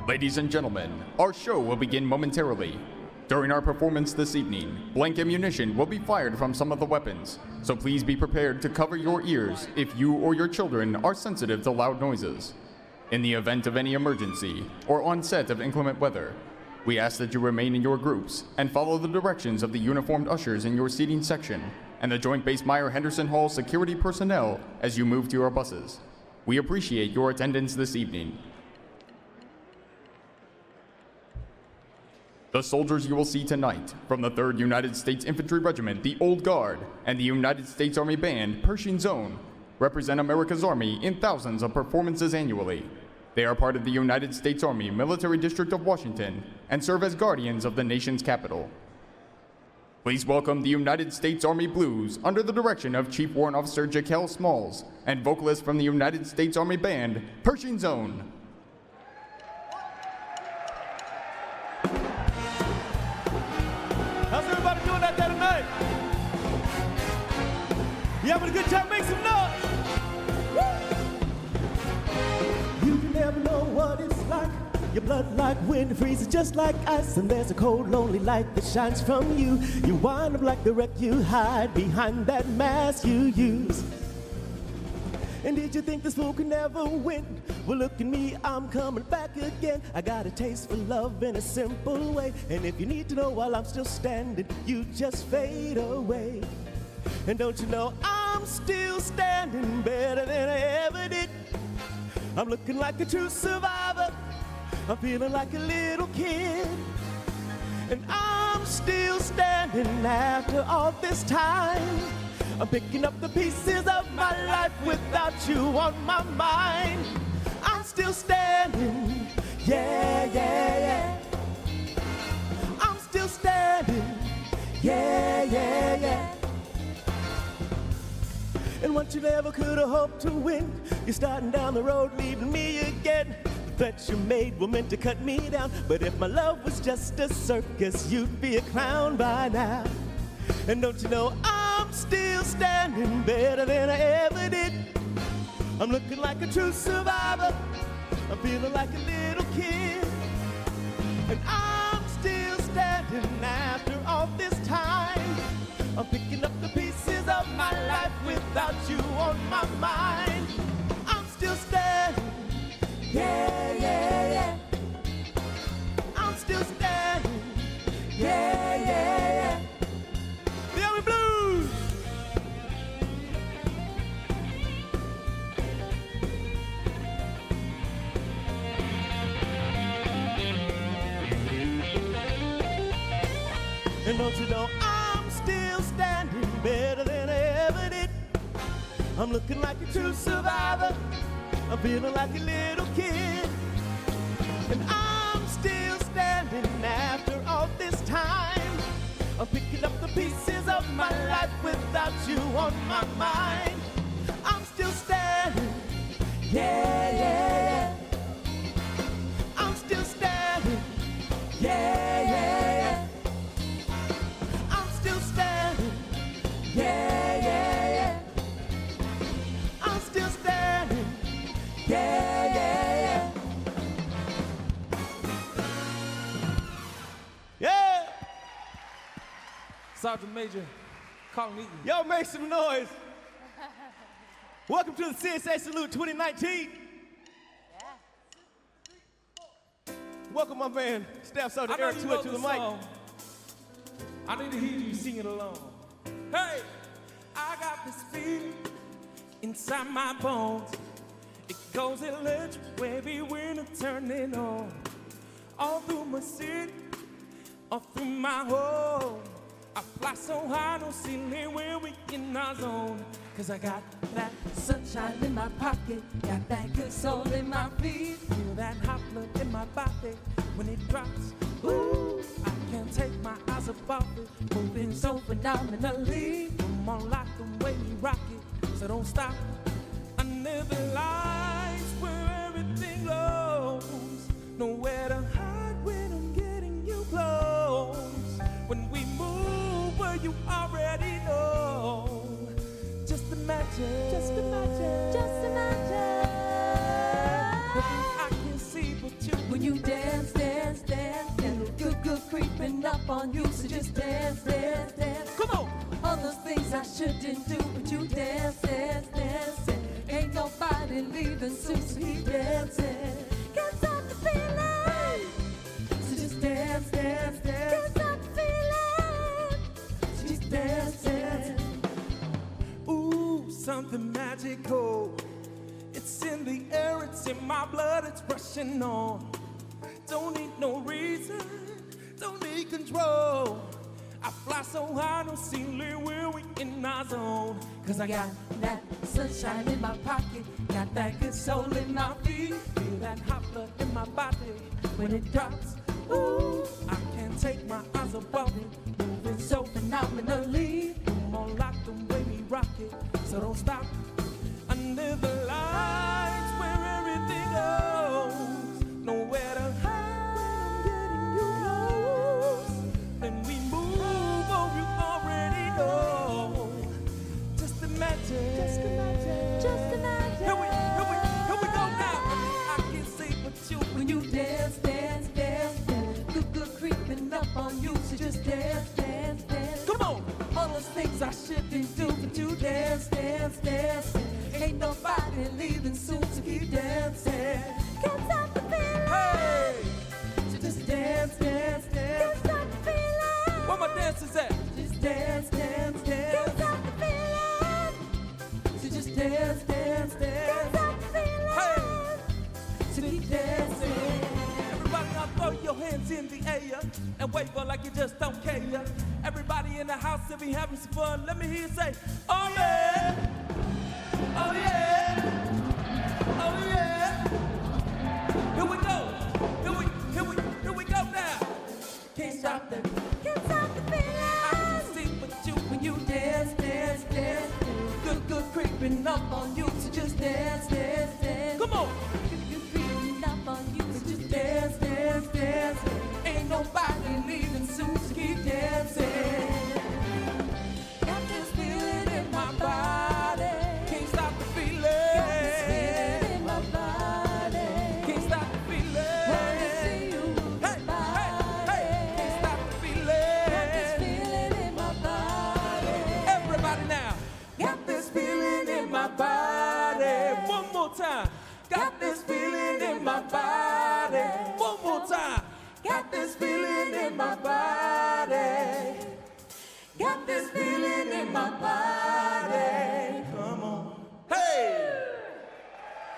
Ladies and gentlemen, our show will begin momentarily. During our performance this evening, blank ammunition will be fired from some of the weapons, so please be prepared to cover your ears if you or your children are sensitive to loud noises. In the event of any emergency or on set of inclement weather, we ask that you remain in your groups and follow the directions of the uniformed ushers in your seating section and the Joint Base Myer Henderson Hall security personnel as you move to your buses. We appreciate your attendance this evening. The soldiers you will see tonight from the 3rd United States Infantry Regiment, the Old Guard, and the United States Army Band, Pershing Zone, represent America's Army in thousands of performances annually. They are part of the United States Army Military District of Washington and serve as guardians of the nation's capital. Please welcome the United States Army Blues under the direction of Chief Warrant Officer Jaquel Smalls and vocalist from the United States Army Band, Pershing Zone. How's everybody doing out there tonight? You having a good time? Make some noise! Woo! You never know what it's like. Your blood like wind freezes just like ice, and there's a cold, lonely light that shines from you. You wind up like the wreck you hide behind that mask you use. And did you think this fool could never win? Well, look at me, I'm coming back again. I got a taste for love in a simple way. And if you need to know while I'm still standing, you just fade away. And don't you know I'm still standing better than I ever did. I'm looking like a true survivor. I'm feeling like a little kid. And I'm still standing after all this time. I'm picking up the pieces of my life without you on my mind. I'm still standing, yeah, yeah, yeah. I'm still standing, yeah, yeah, yeah. And what you never could have hoped to win, you're starting down the road, leaving me again. The threats you made were meant to cut me down, but if my love was just a circus, you'd be a clown by now. And don't you know I'm still standing better than I ever did. I'm looking like a true survivor. I'm feeling like a little kid. And I'm still standing after all this time. I'm picking up the pieces of my life without you on my mind. I'm still standing, yeah, yeah, yeah. I'm still standing, yeah, yeah, yeah. The Army Blues! And don't you know I'm still standing better than I ever did. I'm looking like a true survivor. I'm feeling like a little kid. And I'm still standing after all this time. I'm picking up the pieces of my life without you on my mind. I'm still standing, yeah, yeah, yeah. I'm still standing, yeah, yeah, yeah. I'm still standing, yeah, yeah, yeah. I'm still standing, yeah, yeah, yeah. Yeah! Sergeant Major Conmy. Yo, make some noise. Welcome to the CSA Salute 2019. Yeah. Welcome my man, Staff Sergeant Eric Twitt to the mic. I need to hear you sing it along. Hey! I got this feeling inside my bones. It goes electric every winter turning on. All through my city, all through my home. I fly so high, no ceiling when we in our zone. Cause I got that sunshine in my pocket, got that good soul in my feet. Feel that hot blood in my body when it drops. Ooh, I can't take my eyes off it, moving so phenomenally. Come on, like the way you rock it, so don't stop. Under the lights where everything glows, nowhere to hide when I'm getting you close. When we move where you already know. Just imagine, just imagine, just imagine. I can see but you when you dance, dance, dance, dance. Good, good creeping up on you, so just dance, dance, dance. Come on. All those things I shouldn't do, but you dance, dance, dance. Ain't nobody leaving soon, so keep dancing. Can't stop the feeling, so just dance, dance, dance. Can't stop the feeling, so just dance, dance. Ooh, something magical. It's in the air, it's in my blood, it's rushing on. Don't need no reason, don't need control. I fly so high, no ceiling when we in our zone. Cause I got that sunshine in my pocket, got that good soul in my feet. feel that hot blood in my body. When it drops, Ooh, I can't take my eyes above it. moving so phenomenally. More like the way we rock it, so don't stop. Under the lights where everything goes, nowhere to hide when I'm getting you close. Then we move, oh, you already know. Just imagine, just imagine, just imagine. Here we go now. I can see what you When you dance, dance, dance, dance. Good, good creeping up on you, so just dance, dance, dance. come on. All those things I shouldn't do, but you dance, dance, dance. Ain't nobody leaving soon, so keep dancing. Can't stop the feeling. Hey, So just dance, dance, dance. Can't stop the feeling. where my dancers at? Just dance, dance, dance. Can't stop the feeling. So just dance, dance, dance. Can't stop the feeling. Hey. So keep dancing. Everybody now throw your hands in the air and wave like you just don't care. Everybody in the house, if we having some fun, let me hear you say, oh yeah, oh yeah, oh yeah. Here we go, here we go now. Can't stop the feeling. I can see what you When you dance, dance, dance. Good, good creeping up on you, so just dance, dance, dance. come on. Good creeping up on you, so just dance, dance, dance. Ain't nobody leaving soon, so keep dancing. Got this feeling in my body. Can't stop the feeling. Got this feeling in my body. Can't stop the feeling. Wanna see you move Hey, your body. hey, can't stop the Got this feeling. feeling in my body. Everybody now. Got this feeling in my body. One more time. Got this feeling in my body. One more time. Got this feeling in my body. Got this feeling in my body. Come on. Hey!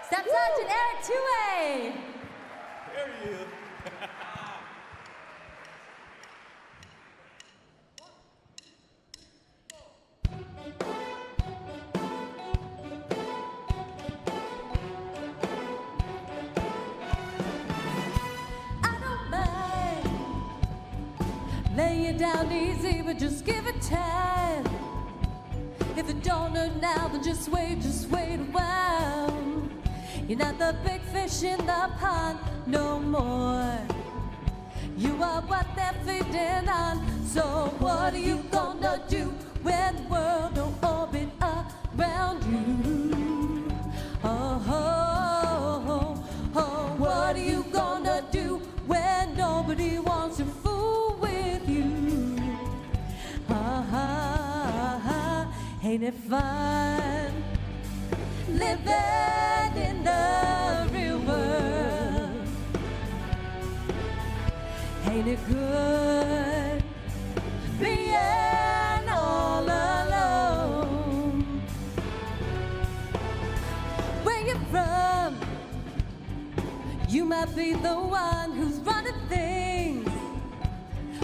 Step Sergeant Eric Two-Way. There he is. I don't mind. Lay it down easy, but just give it time. If it don't know now, then just wait a while. You're not the big fish in the pond no more. You are what they're feeding on. So what are you gonna do when the world don't orbit around you? Oh, oh, oh, oh, what are you gonna do when nobody wants to fool with you? Ha ha ha, ain't it fun living in the real world? Ain't it good being all alone? Where you from? You might be the one who's running things.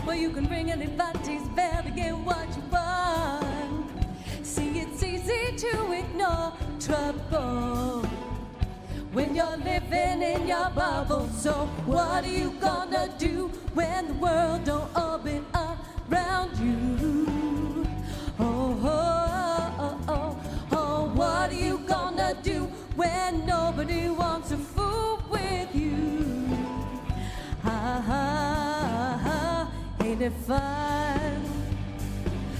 Well, you can ring anybody's bell to get what you want. See, it's easy to ignore trouble when you're living in your bubble. So what are you gonna do when the world don't orbit around you? Oh, oh, oh, oh, oh, what are you gonna do when nobody wants to fool with you? Ha ha ha, ain't it fun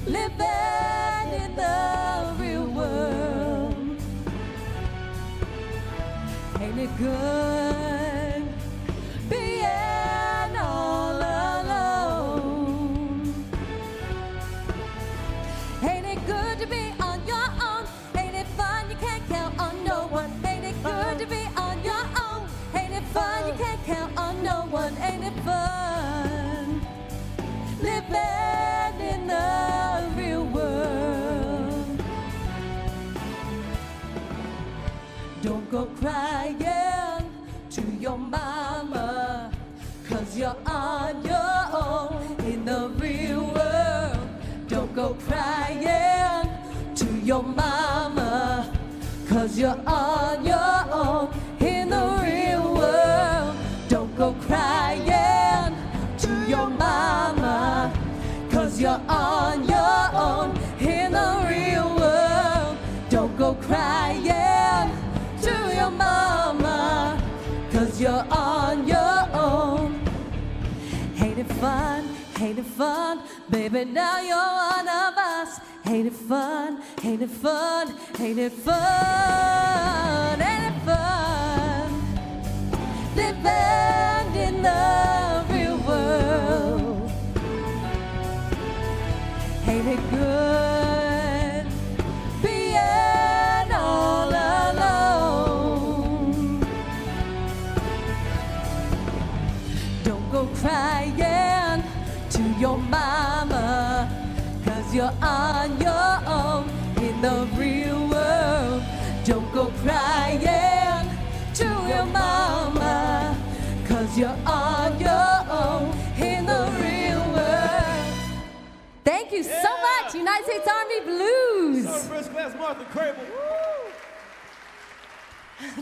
living in the real world? Ain't it good being one, ain't it fun? Living in the real world. Don't go crying to your mama, 'cause you're on your own in the real world. Don't go crying to your mama, 'cause you're on your own in the real world. Don't go crying to your mama, 'cause you're on your own in the real world. Don't go crying to your mama, 'cause you're on your own. Ain't it fun? Ain't it fun? Baby, now you're one of us. Ain't it fun? Ain't it fun? Ain't it fun? Ain't it fun? Living in the real world. Ain't it good being all alone? Don't go crying to your mama, 'cause you're on your own in the real world. Don't go crying to your mama, 'cause you're on your own in the real world. Thank you so much, United States Army Blues. Sorry, first class Martha Crable.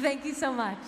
Thank you so much.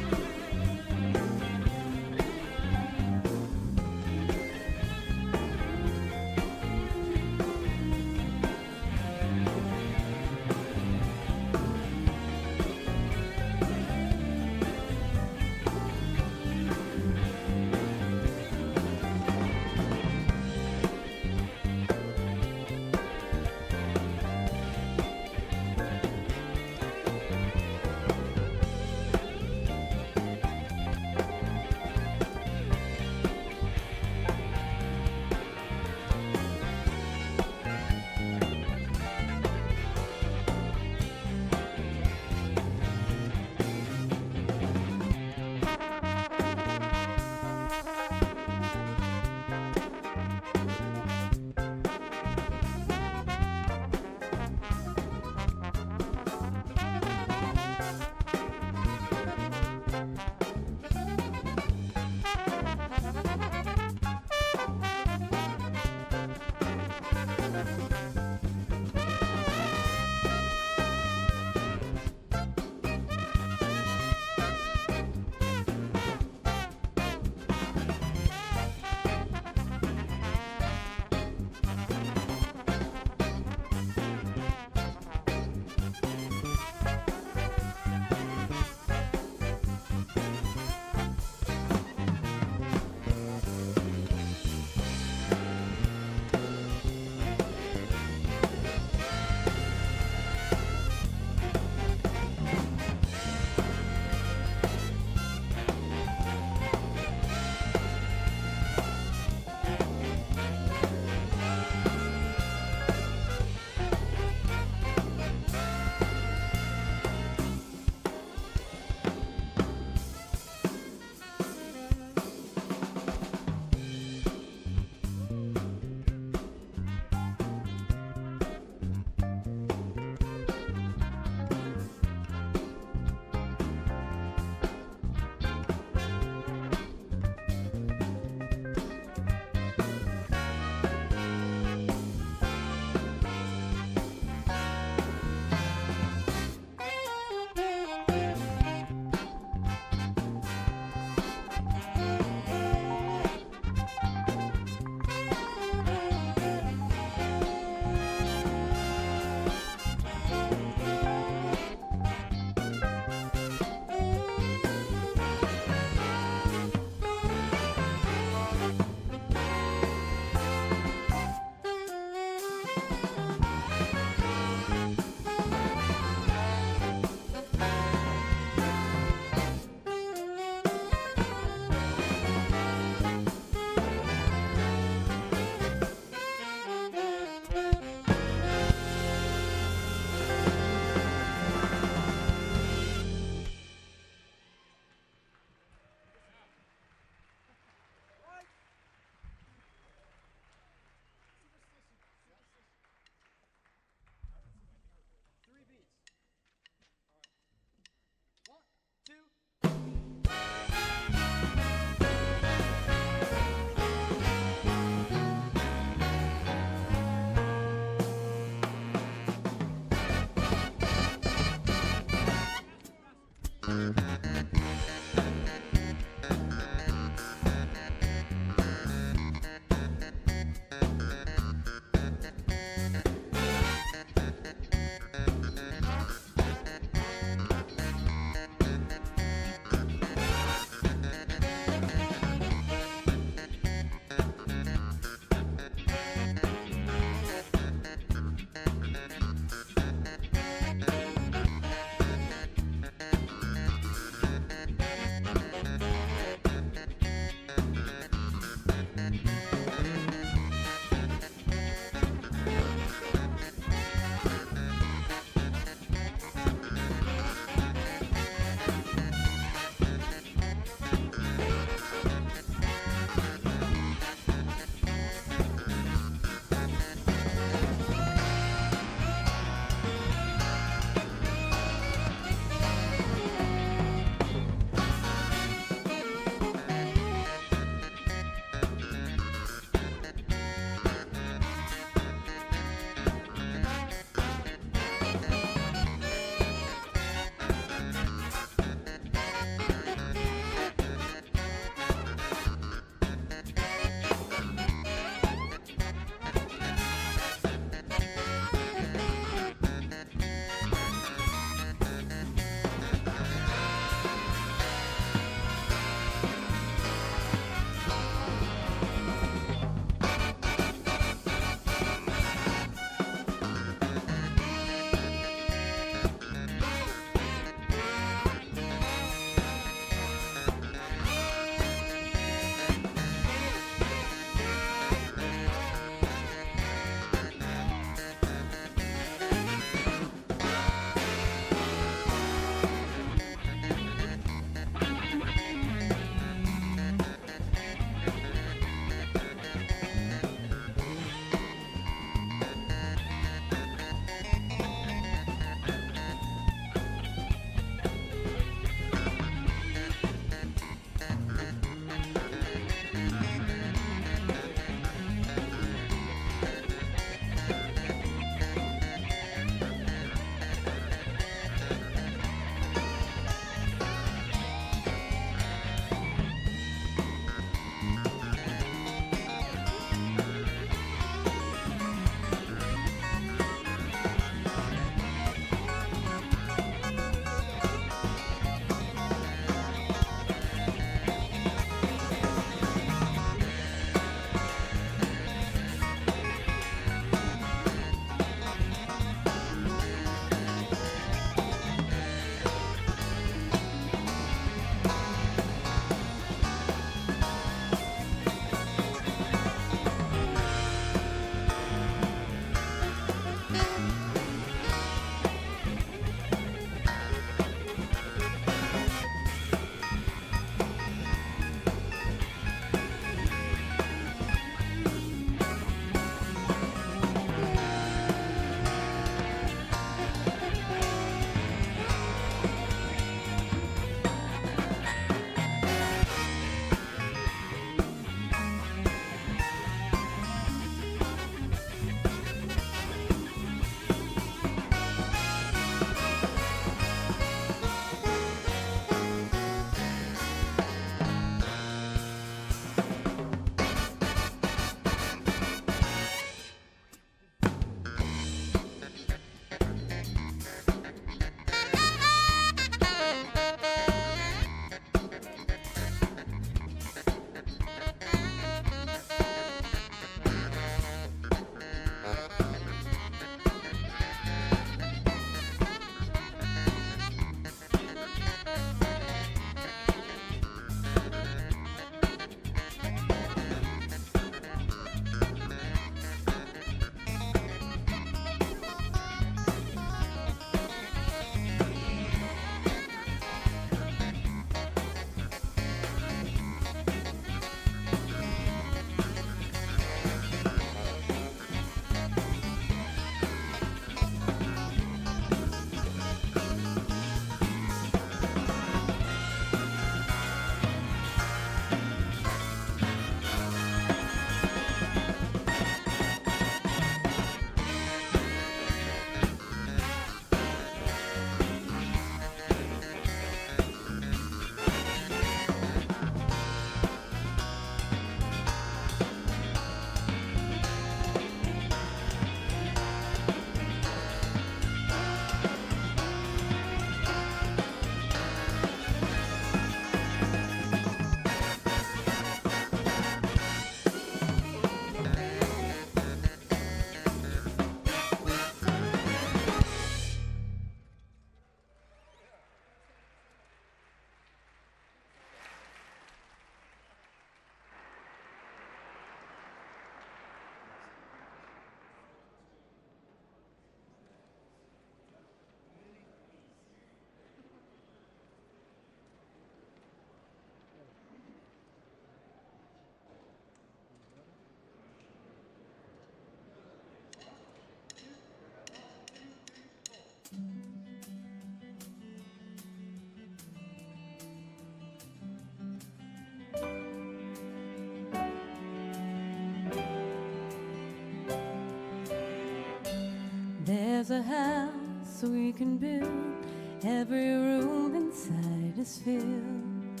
There's a house we can build, every room inside is filled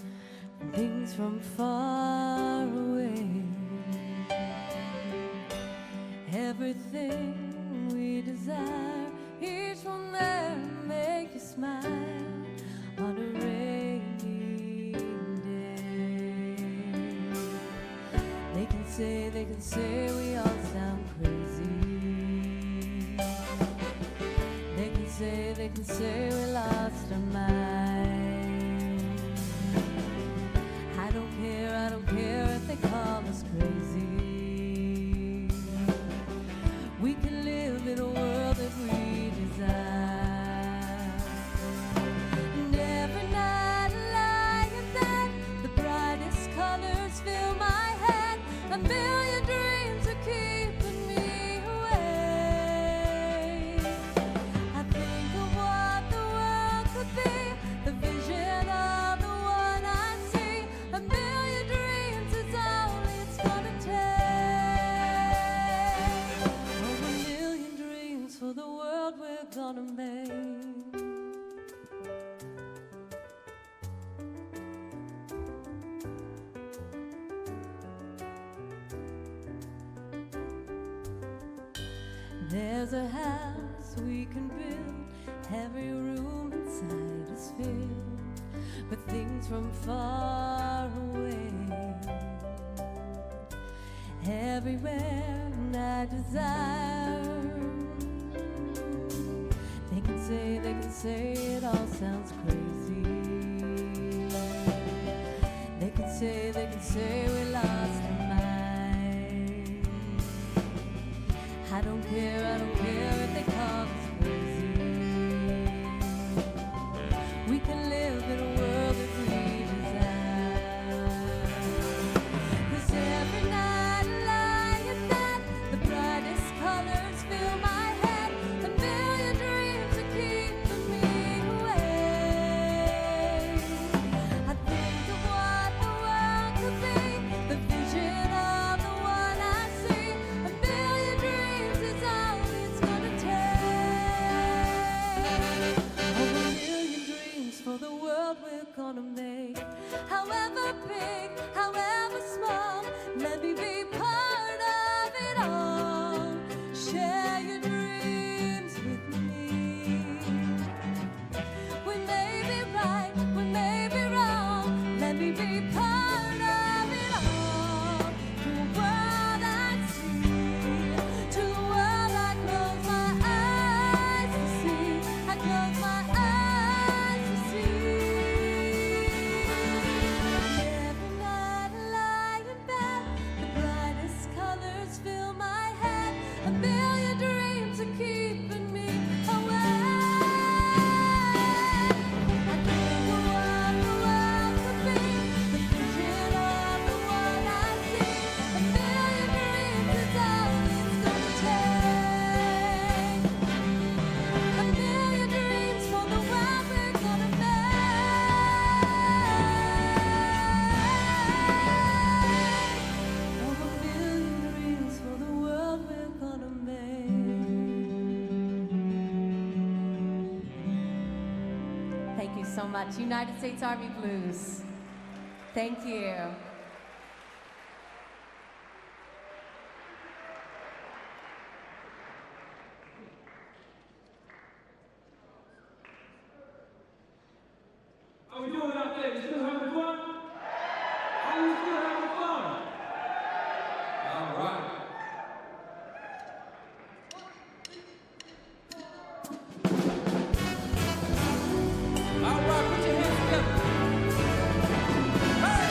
with things from far away. Everything we desire, each one there to make you smile on a rainy day. They can say we all sound crazy. They can say we lost our mind. I don't care if they call us crazy. We can live in a world that we desire. And every night I lie in bed, the brightest colors fill my head. A million dreams are keeping me away. I think of what the world could be, the vision of the one I see. A million dreams is all it's gonna take. Oh, a million dreams for the world we're gonna make. There's a house we can build, every room inside is filled with things from far away. Everywhere I desire. They can say it all sounds crazy. They can say we lost our mind. I don't care if they call us crazy. We can live in a world that we desire. 'Cause every night I lie in bed, the brightest colors fill my head. A million dreams are keeping me away. I think of what the world could be, the vision of the one I see. A million dreams is all it's gonna take. Oh, a million dreams for the world we're gonna make. However big, however small, let me be part of it all. Share your dreams with me. We may be right, we may be wrong, let me be part of it all. To a world I see, to a world I close my eyes to see. I close my eyes to see. Every night I lie in bed, the brightest colors fill my head. A million dreams are keeping me away. I think of what the world could be, the vision of the one I see. A million dreams is all it's gonna take. A million dreams for the world we're gonna make. Oh, a million dreams for the world we're gonna make. Thank you so much, United States Army Blues. Thank you. How we doing out there? You still having fun? Are you still having fun? All right. All right, put your hands together. Hey!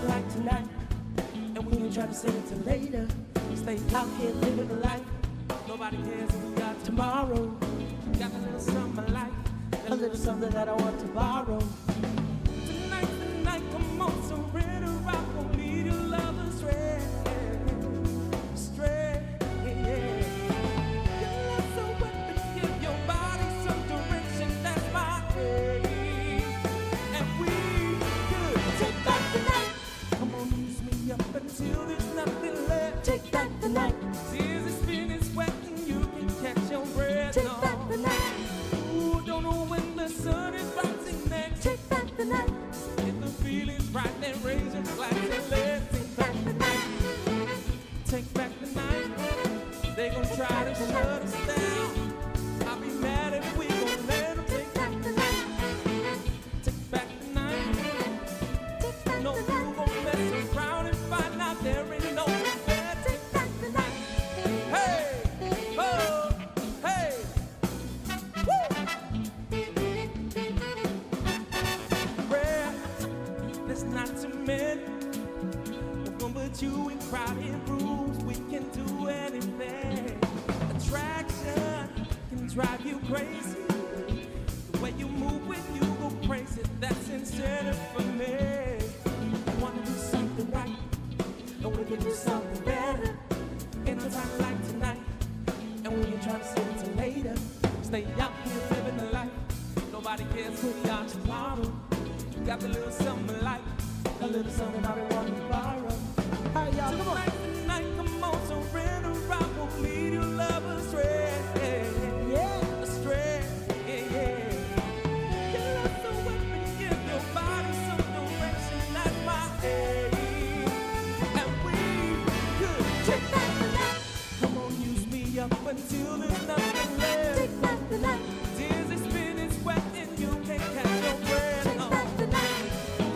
Like tonight, and we ain't trying to save it till later. Stay out here living the life. Nobody cares if we got tomorrow. Got a little something I like, a little something that I want to borrow. Tonight, come on, surrender. I won't lead your love astray. Astray, yeah. Your love's a weapon, give your body some direction. That's my aim. And we could take back the night. Come on, use me up until there's nothing left. Take back the night. Tears are spinning, sweating, you can catch your breath. Take back the night. Ooh, don't know when the sun is rising next. Take back the night. If the feeling's right, then raise your glass and let's take back the night. Take back the night. They gon' try to shut us down. I'll be mad if we gon' let them take back the night. Take back the night. No, you gon' mess around and find out there ain't no one better. Take back the night. Hey, oh, hey, woo. Rare, there's not too many. We're gonna put you in crowded rooms. We can do anything. Attraction can drive you crazy. The way you move when you go crazy, that's incentive for me. I wanna do something right, and we can do something better. In a time like tonight, and when you're trying to sit until later, stay out here living the life. Nobody cares who you are tomorrow. You got a little something I like, a little something I've been wanting to borrow. All right, y'all, come on. Tonight, come on, surrender. I won't lead your love astray. Yeah, astray. Yeah. Your love's a weapon, give your body some direction. That's my aim. And we could take back the night. Come on, use me up until there's nothing left. Take back the night. Tears are spinning, sweating, you can't catch your breath. Take back the night.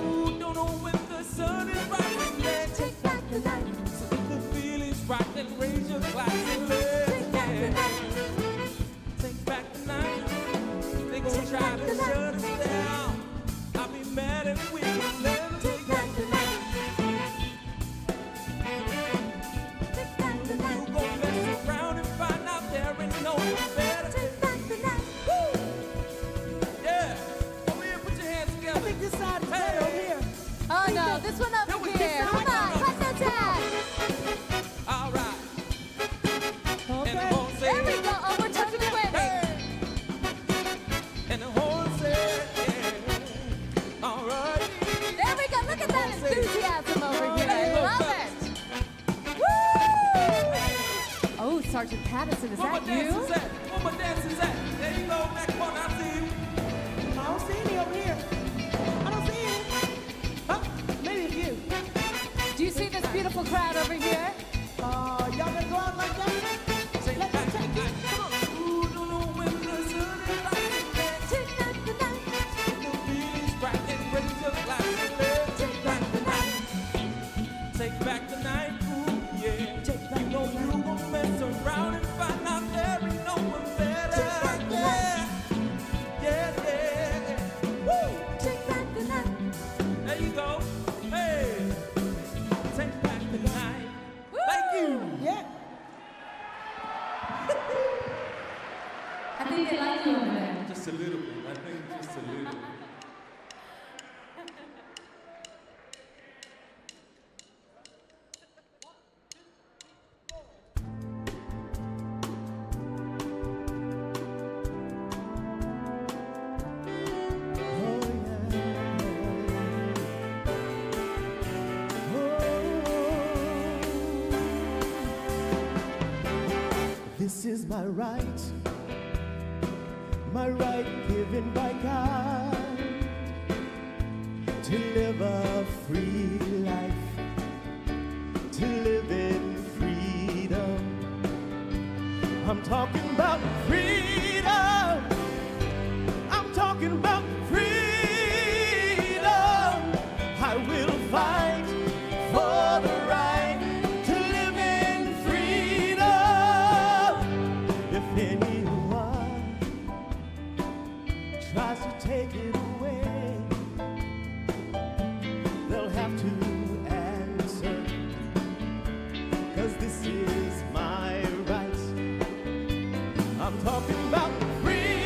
Ooh, don't know when the sun is rising yet. Take back the night. So if the feeling's right, then raise your glass and let's Take back the night. take back the night. They gon' try to shut us down. I'll be mad if we can never take back the night. Take back the You night. gon' mess around and find out there ain't no one better. Take back the night. Yeah, over here, put your hands together. I think this side is better over here. Oh no, this one over here. Come on, clap that tag. All right. And the Okay. horse There we said, go. Oh, we're totally winning. and the horse said, yeah. All right. There we go. Look at that enthusiasm over here. I Hey, love it. Woo! Oh, Sergeant Patterson, is Where my that you? dancers at? Where my dancers at? There you go, back one, I see you. I don't see any over here. I don't see any. Huh? Maybe a few. Do you see this beautiful crowd over here? Y'all gonna go out like that? Let's take it. Come on. Ooh, don't know when the sun is rising yet. Take back the night. The feeling's right and raise your glass and let's take back the night. Take back the night, ooh, yeah. Take back You know the you gon' mess around and find out there ain't no one better. Yeah, yeah, yeah. Woo! Take back the night. There you go. Hey, take back the night. Thank you. Yeah. I think they like you over there. Just a little bit. I think just a little bit. This is my right given by God to live a free life, to live in freedom. I'm talking about freedom. I'm talking about freedom. I will fight for the right to live in freedom. If anyone tries to take it away, they'll have to answer, 'cause this is my right. I'm talking about freedom.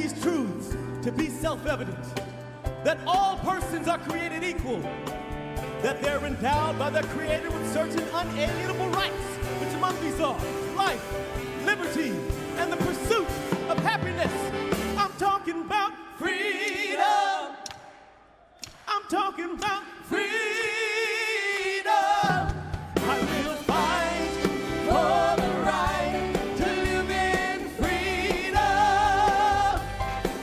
these truths to be self-evident, that all persons are created equal, that they're endowed by their Creator with certain unalienable rights, which among these are life, liberty, and the pursuit of happiness. I'm talking about freedom. I'm talking about freedom. I will fight for the right to live in freedom.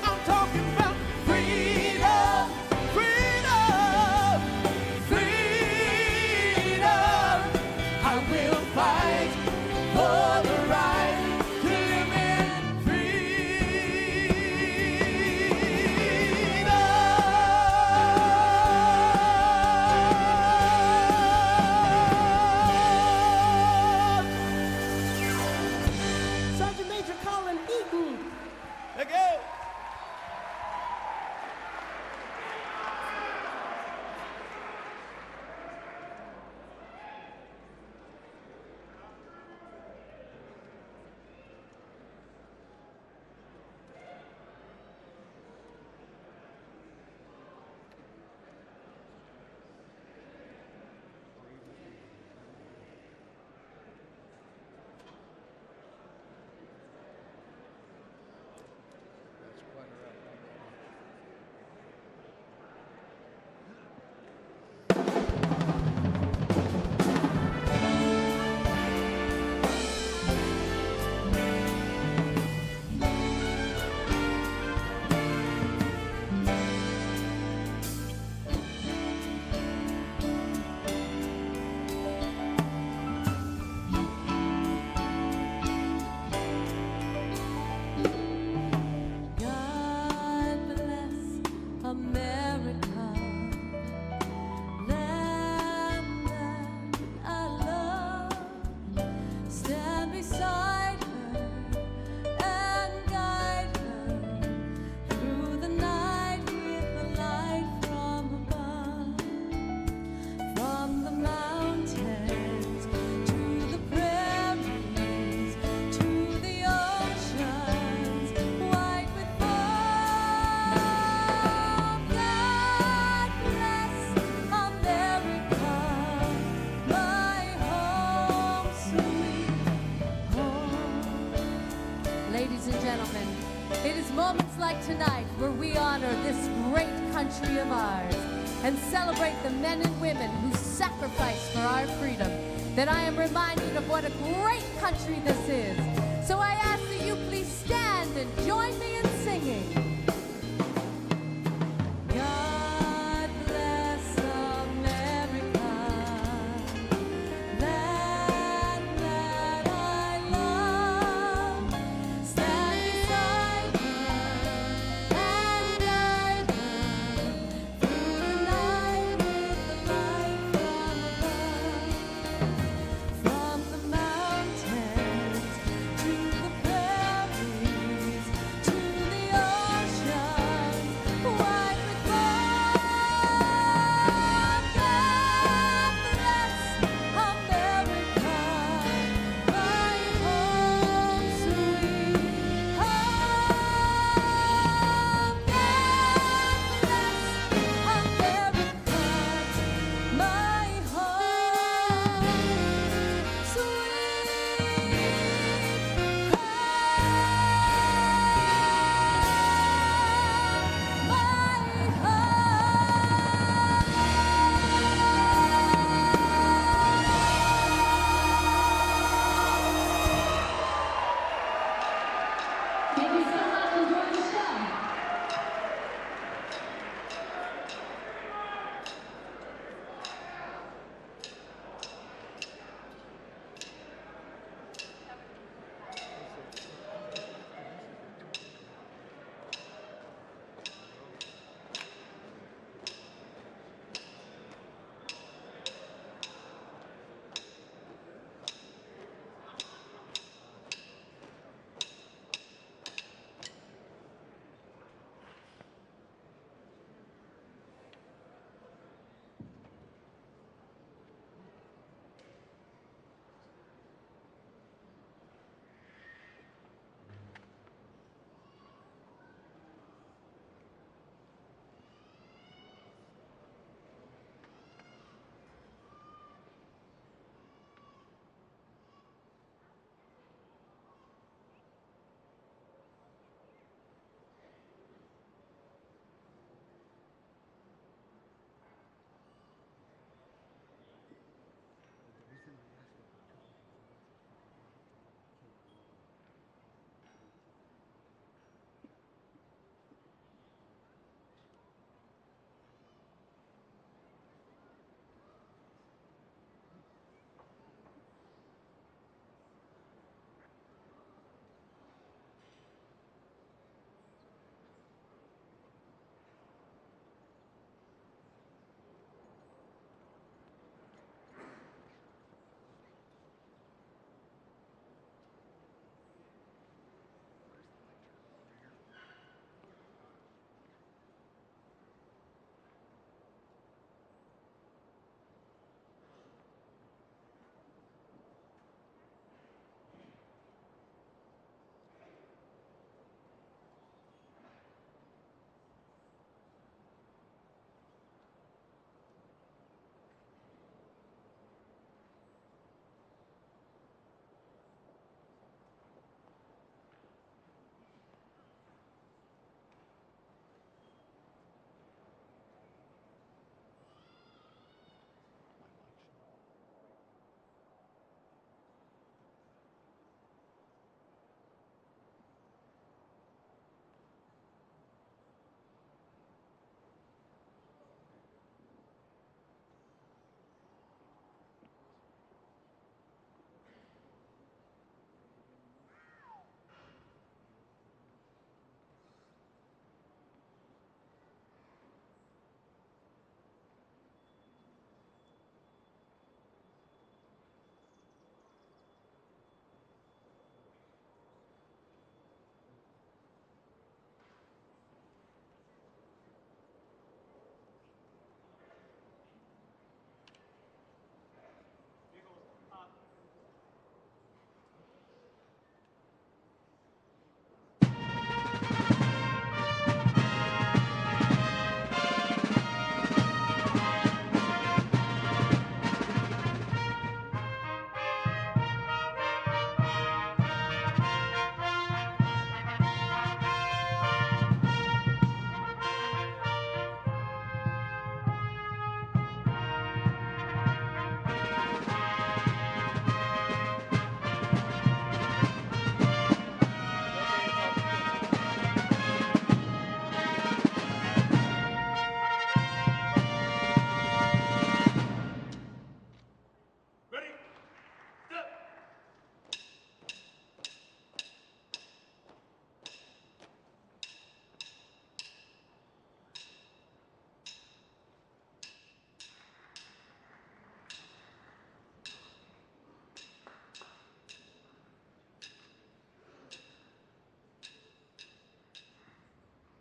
I'm talking about freedom, freedom, freedom. I will fight for the right to live in freedom. Sergeant Major Colin Eaton. Again. God bless America, land that I love. Stand beside her and guide her through the night with the light from above. From the mountains to the prairies to the oceans white with foam. God bless America, my home sweet home. Ladies and gentlemen, it is moments like tonight where we honor this great country of ours and celebrate the men and women who sacrificed for our freedom, that I am reminded of what a great country this is. So I ask that you please stand and join me in singing. God bless America, land that I love. Stand beside her and guide her through the night with the light from above. From the mountains to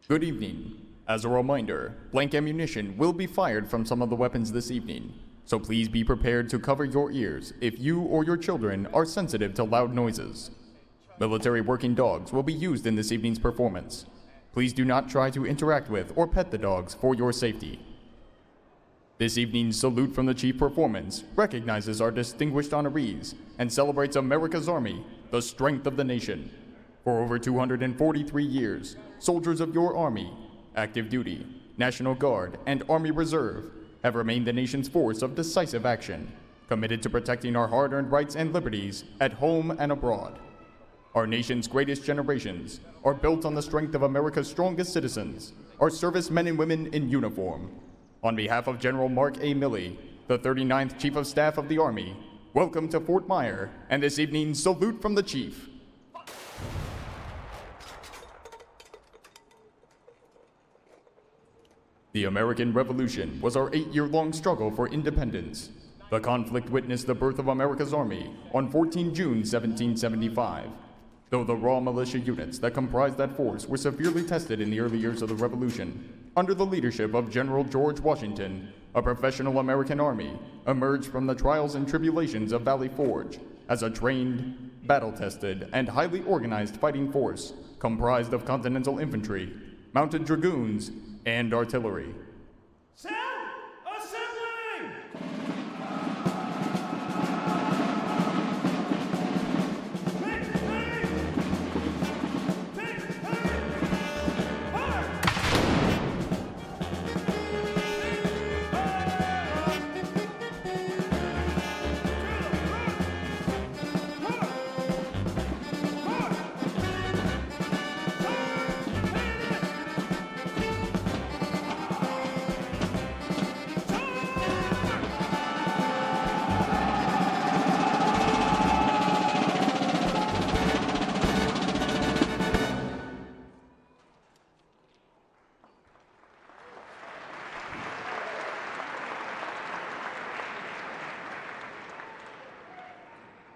Good evening. As a reminder, blank ammunition will be fired from some of the weapons this evening, so please be prepared to cover your ears if you or your children are sensitive to loud noises. Military working dogs will be used in this evening's performance. Please do not try to interact with or pet the dogs for your safety. This evening's Salute from the Chief performance recognizes our distinguished honorees and celebrates America's Army, the strength of the nation. For over 243 years, soldiers of your Army, active duty, National Guard, and Army Reserve have remained the nation's force of decisive action, committed to protecting our hard-earned rights and liberties at home and abroad. Our nation's greatest generations are built on the strength of America's strongest citizens, our servicemen and women in uniform. On behalf of General Mark A. Milley, the 39th Chief of Staff of the Army, welcome to Fort Myer and this evening's Salute from the Chief. The American Revolution was our 8-year-long struggle for independence. The conflict witnessed the birth of America's Army on 14 June 1775. Though the raw militia units that comprised that force were severely tested in the early years of the Revolution, under the leadership of General George Washington, a professional American army emerged from the trials and tribulations of Valley Forge as a trained, battle-tested, and highly organized fighting force comprised of Continental Infantry, Mounted Dragoons, and artillery. Sound assembly!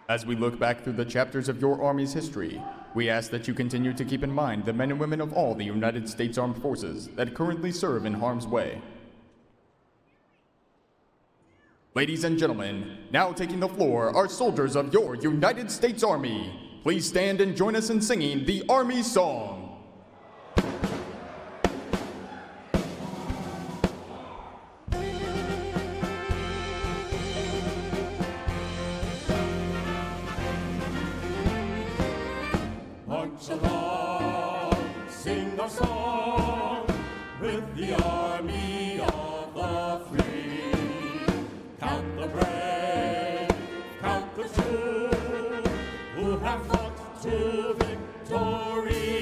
As we look back through the chapters of your Army's history, we ask that you continue to keep in mind the men and women of all the United States Armed Forces that currently serve in harm's way. Ladies and gentlemen, now taking the floor are soldiers of your United States Army. Please stand and join us in singing the Army Song. March along, sing our song with the army of the free. Count the brave, count the true, who have fought to victory.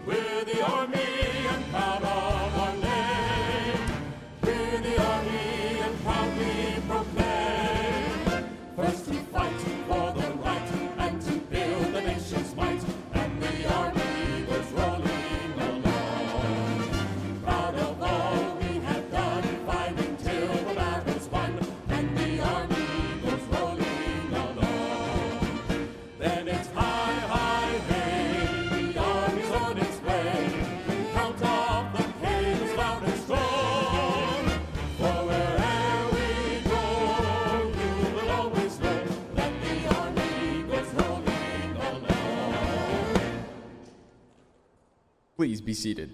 We're the army and proud of our name. We're the army and proudly proclaim. First to fight for the right and to build the nation's might, and the army goes rolling along. Proud of all we have done, fighting till the battle's won, and the army goes rolling along. Then it's high, high, hey, the army's on its way. Count off the cables loud and strong. For wherever we go, you will always know that the army goes rolling along. Please be seated.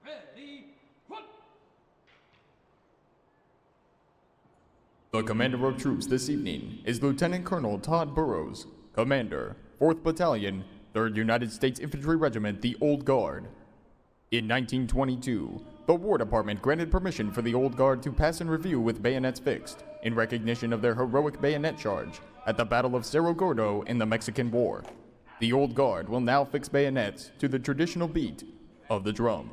Ready, one. The commander of troops this evening is Lieutenant Colonel Todd Burrows, Commander, 4th Battalion, 3rd United States Infantry Regiment, the Old Guard. In 1922, the War Department granted permission for the Old Guard to pass in review with bayonets fixed, in recognition of their heroic bayonet charge at the Battle of Cerro Gordo in the Mexican War. The Old Guard will now fix bayonets to the traditional beat of the drum.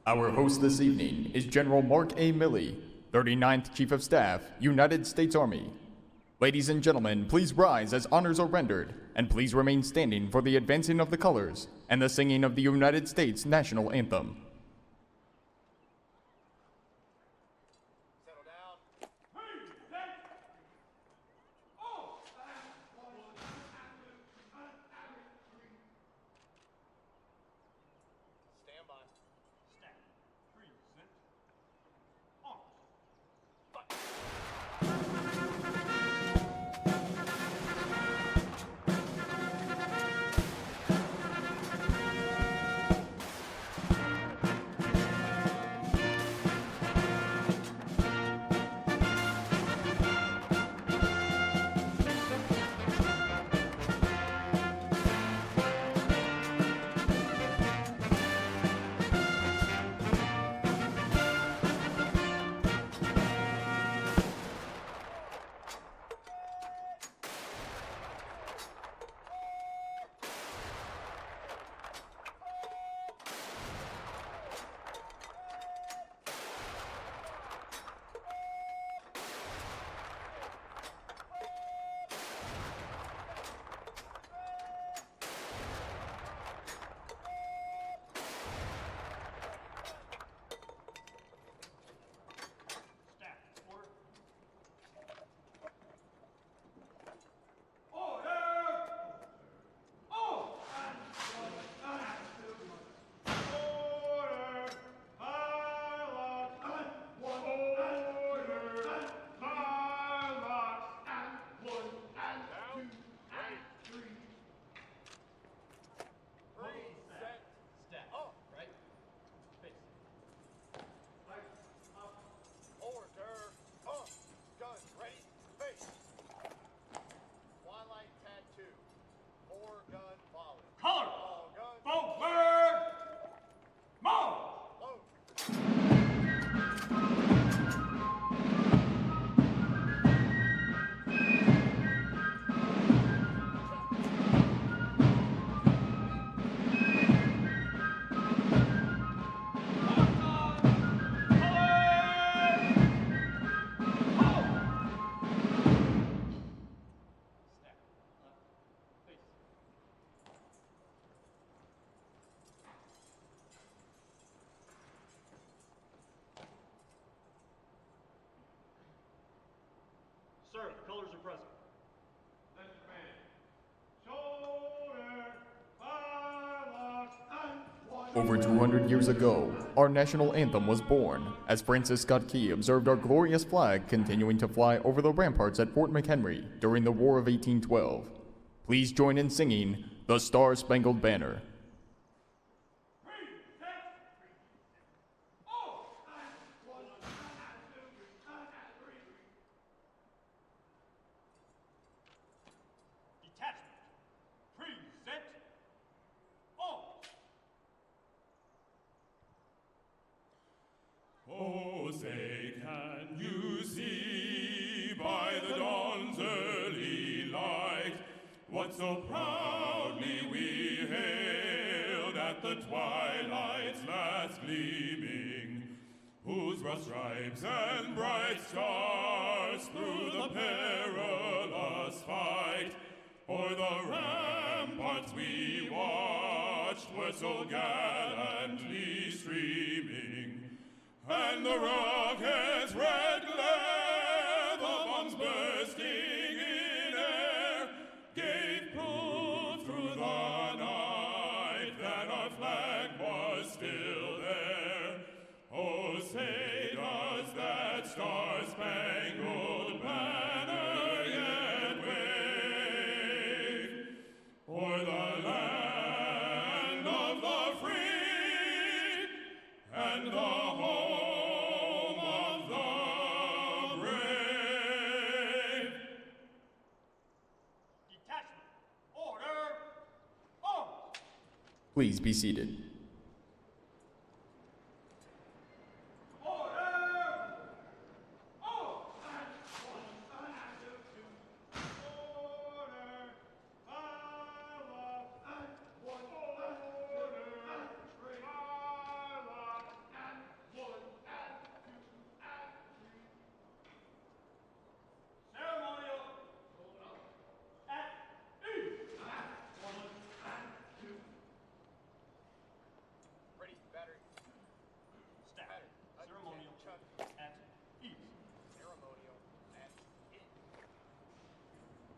Our host this evening is General Mark A. Milley, 39th Chief of Staff, United States Army. Ladies and gentlemen, please rise as honors are rendered, and please remain standing for the advancing of the colors and the singing of the United States National Anthem. Sir, the colors are present. That's command. Shoulder, firelock, and one. Over 200 years ago, our national anthem was born as Francis Scott Key observed our glorious flag continuing to fly over the ramparts at Fort McHenry during the War of 1812. Please join in singing the Star-Spangled Banner. Oh, say, can you see by the dawn's early light what so proudly we hailed at the twilight's last gleaming, whose rough stripes and bright stars through the perilous fight o'er the ramparts we watched were so gallantly streaming. And the rocket's red glare, the bombs bursting in air, gave proof through the night that our flag was still there. Oh, say does that star-spangled banner yet wave o'er the land of the free and the home Please be seated.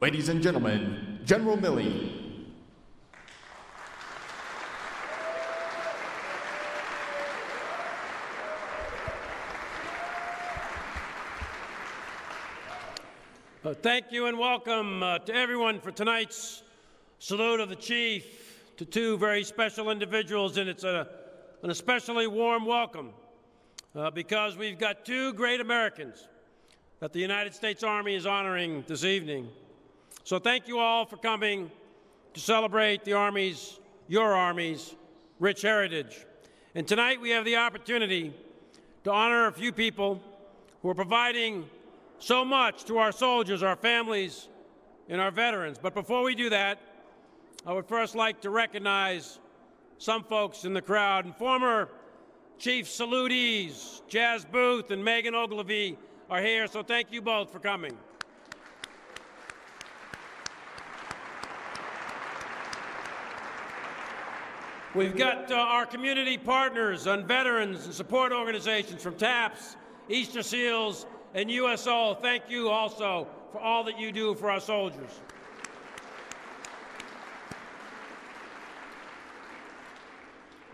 Ladies and gentlemen, General Milley. Thank you and welcome to everyone for tonight's salute of the Chief to two very special individuals, and it's an especially warm welcome because we've got two great Americans that the United States Army is honoring this evening. So thank you all for coming to celebrate the Army's, your Army's, rich heritage. And tonight we have the opportunity to honor a few people who are providing so much to our soldiers, our families, and our veterans. But before we do that, I would first like to recognize some folks in the crowd. And former Chief Salutees, Jazz Booth and Megan Ogilvie are here, so thank you both for coming. We've got our community partners and veterans and support organizations from TAPS, Easter Seals, and USO. Thank you also for all that you do for our soldiers.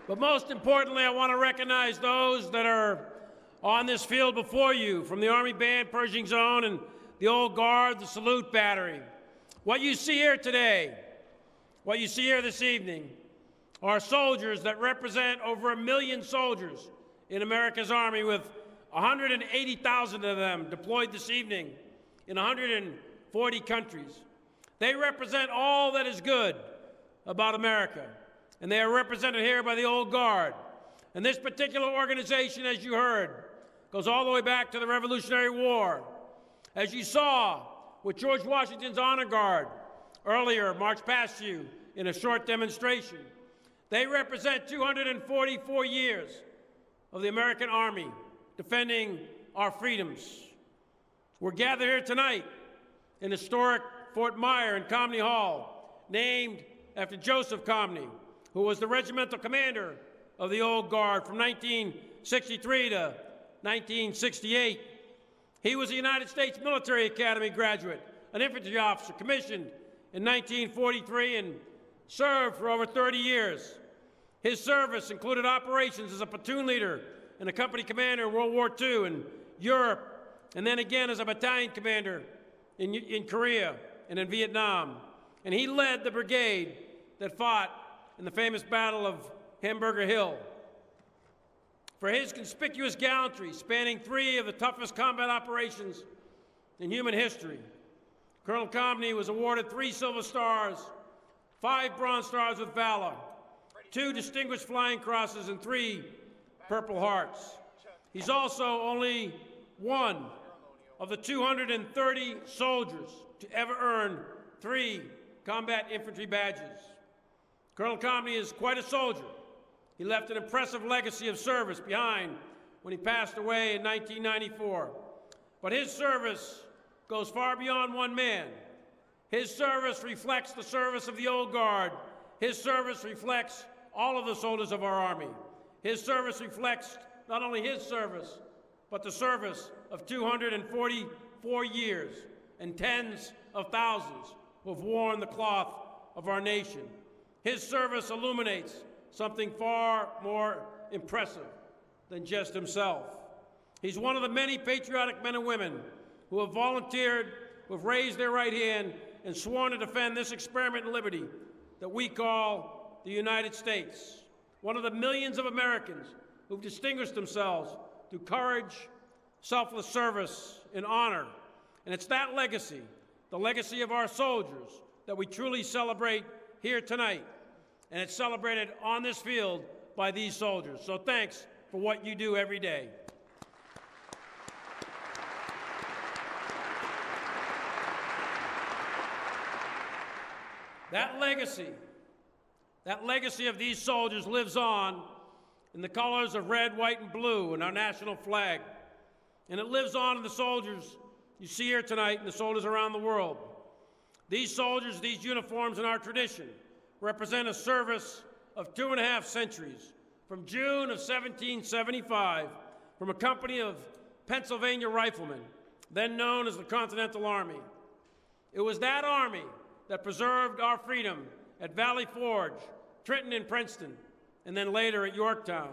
But most importantly, I want to recognize those that are on this field before you, from the Army Band, Pershing Zone, and the Old Guard, the Salute Battery. What you see here today, what you see here this evening, are soldiers that represent over 1 million soldiers in America's Army, with 180,000 of them deployed this evening in 140 countries. They represent all that is good about America, and they are represented here by the Old Guard. And this particular organization, as you heard, goes all the way back to the Revolutionary War. As you saw with George Washington's Honor Guard earlier marched past you in a short demonstration, they represent 244 years of the American Army defending our freedoms. We're gathered here tonight in historic Fort Myer in Conmy Hall, named after Joseph Conmy, who was the regimental commander of the Old Guard from 1963 to 1968. He was a United States Military Academy graduate, an infantry officer commissioned in 1943 and served for over 30 years. His service included operations as a platoon leader and a company commander in World War II in Europe, and then again as a battalion commander in Korea and in Vietnam. And he led the brigade that fought in the famous Battle of Hamburger Hill. For his conspicuous gallantry, spanning 3 of the toughest combat operations in human history, Colonel Conmy was awarded 3 Silver Stars, 5 Bronze Stars with Valor, 2 Distinguished Flying Crosses, and 3 Purple Hearts. He's also only one of the 230 soldiers to ever earn 3 combat infantry badges. Colonel Conmy is quite a soldier. He left an impressive legacy of service behind when he passed away in 1994. But his service goes far beyond one man. His service reflects the service of the old guard. His service reflects all of the soldiers of our Army. His service reflects not only his service, but the service of 244 years and tens of thousands who have worn the cloth of our nation. His service illuminates something far more impressive than just himself. He's one of the many patriotic men and women who have volunteered, who have raised their right hand and sworn to defend this experiment in liberty that we call the United States. One of the millions of Americans who've distinguished themselves through courage, selfless service, and honor. And it's that legacy, the legacy of our soldiers, that we truly celebrate here tonight. And it's celebrated on this field by these soldiers. So thanks for what you do every day. That legacy of these soldiers lives on in the colors of red, white, and blue in our national flag. And it lives on in the soldiers you see here tonight and the soldiers around the world. These soldiers, these uniforms in our tradition represent a service of 2.5 centuries, from June of 1775, from a company of Pennsylvania riflemen, then known as the Continental Army. It was that army that preserved our freedom at Valley Forge, Trenton, and Princeton, and then later at Yorktown.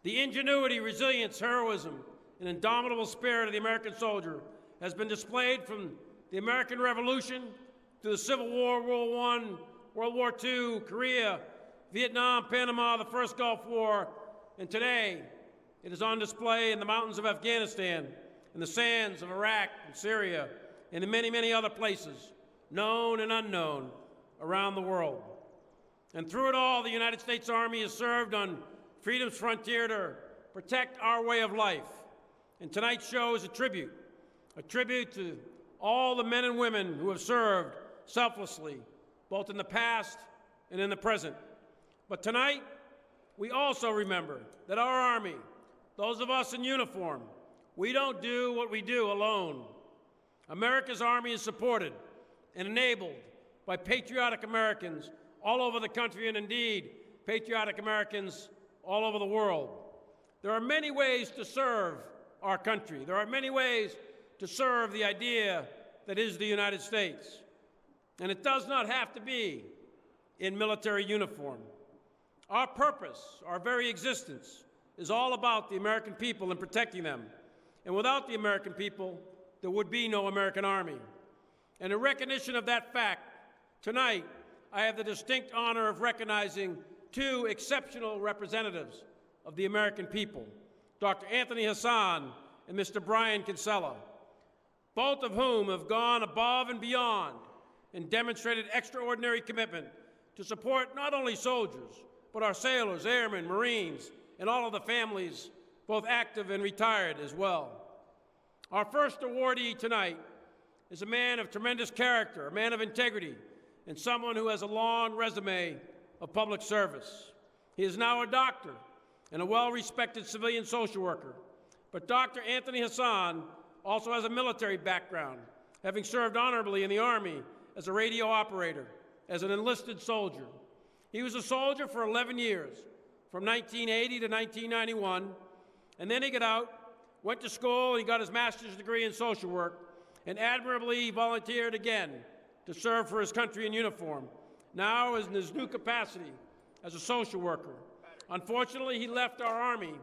The ingenuity, resilience, heroism, and indomitable spirit of the American soldier has been displayed from the American Revolution to the Civil War, World War I, World War II, Korea, Vietnam, Panama, the First Gulf War, and today it is on display in the mountains of Afghanistan, in the sands of Iraq and Syria, and in many, many other places, known and unknown, around the world. And through it all, the United States Army has served on freedom's frontier to protect our way of life. And tonight's show is a tribute to all the men and women who have served selflessly, both in the past and in the present. But tonight, we also remember that our Army, those of us in uniform, we don't do what we do alone. America's Army is supported and enabled by patriotic Americans all over the country, and indeed, patriotic Americans all over the world. There are many ways to serve our country. There are many ways to serve the idea that is the United States. And it does not have to be in military uniform. Our purpose, our very existence, is all about the American people and protecting them. And without the American people, there would be no American Army. And in recognition of that fact, tonight, I have the distinct honor of recognizing 2 exceptional representatives of the American people, Dr. Anthony Hassan and Mr. Brian Kinsella, both of whom have gone above and beyond and demonstrated extraordinary commitment to support not only soldiers, but our sailors, airmen, Marines, and all of the families, both active and retired as well. Our first awardee tonight is a man of tremendous character, a man of integrity, and someone who has a long resume of public service. He is now a doctor and a well-respected civilian social worker. But Dr. Anthony Hassan also has a military background, having served honorably in the Army as a radio operator, as an enlisted soldier. He was a soldier for 11 years, from 1980 to 1991, and then he got out, went to school, he got his master's degree in social work, and admirably volunteered again to serve for his country in uniform, now in his new capacity as a social worker. Unfortunately, he left our Army,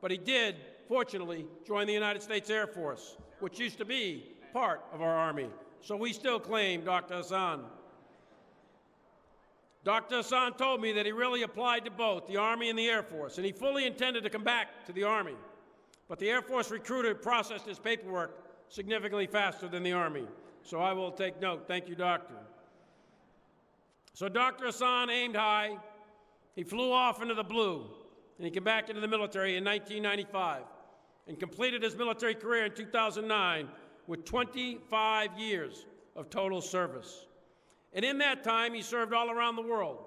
but he did, fortunately, join the United States Air Force, which used to be part of our Army. So we still claim Dr. Hassan. Dr. Hassan told me that he really applied to both the Army and the Air Force, and he fully intended to come back to the Army. But the Air Force recruiter processed his paperwork significantly faster than the Army. So I will take note. Thank you, Doctor. So Dr. Hassan aimed high. He flew off into the blue, and he came back into the military in 1995 and completed his military career in 2009 with 25 years of total service. And in that time, he served all around the world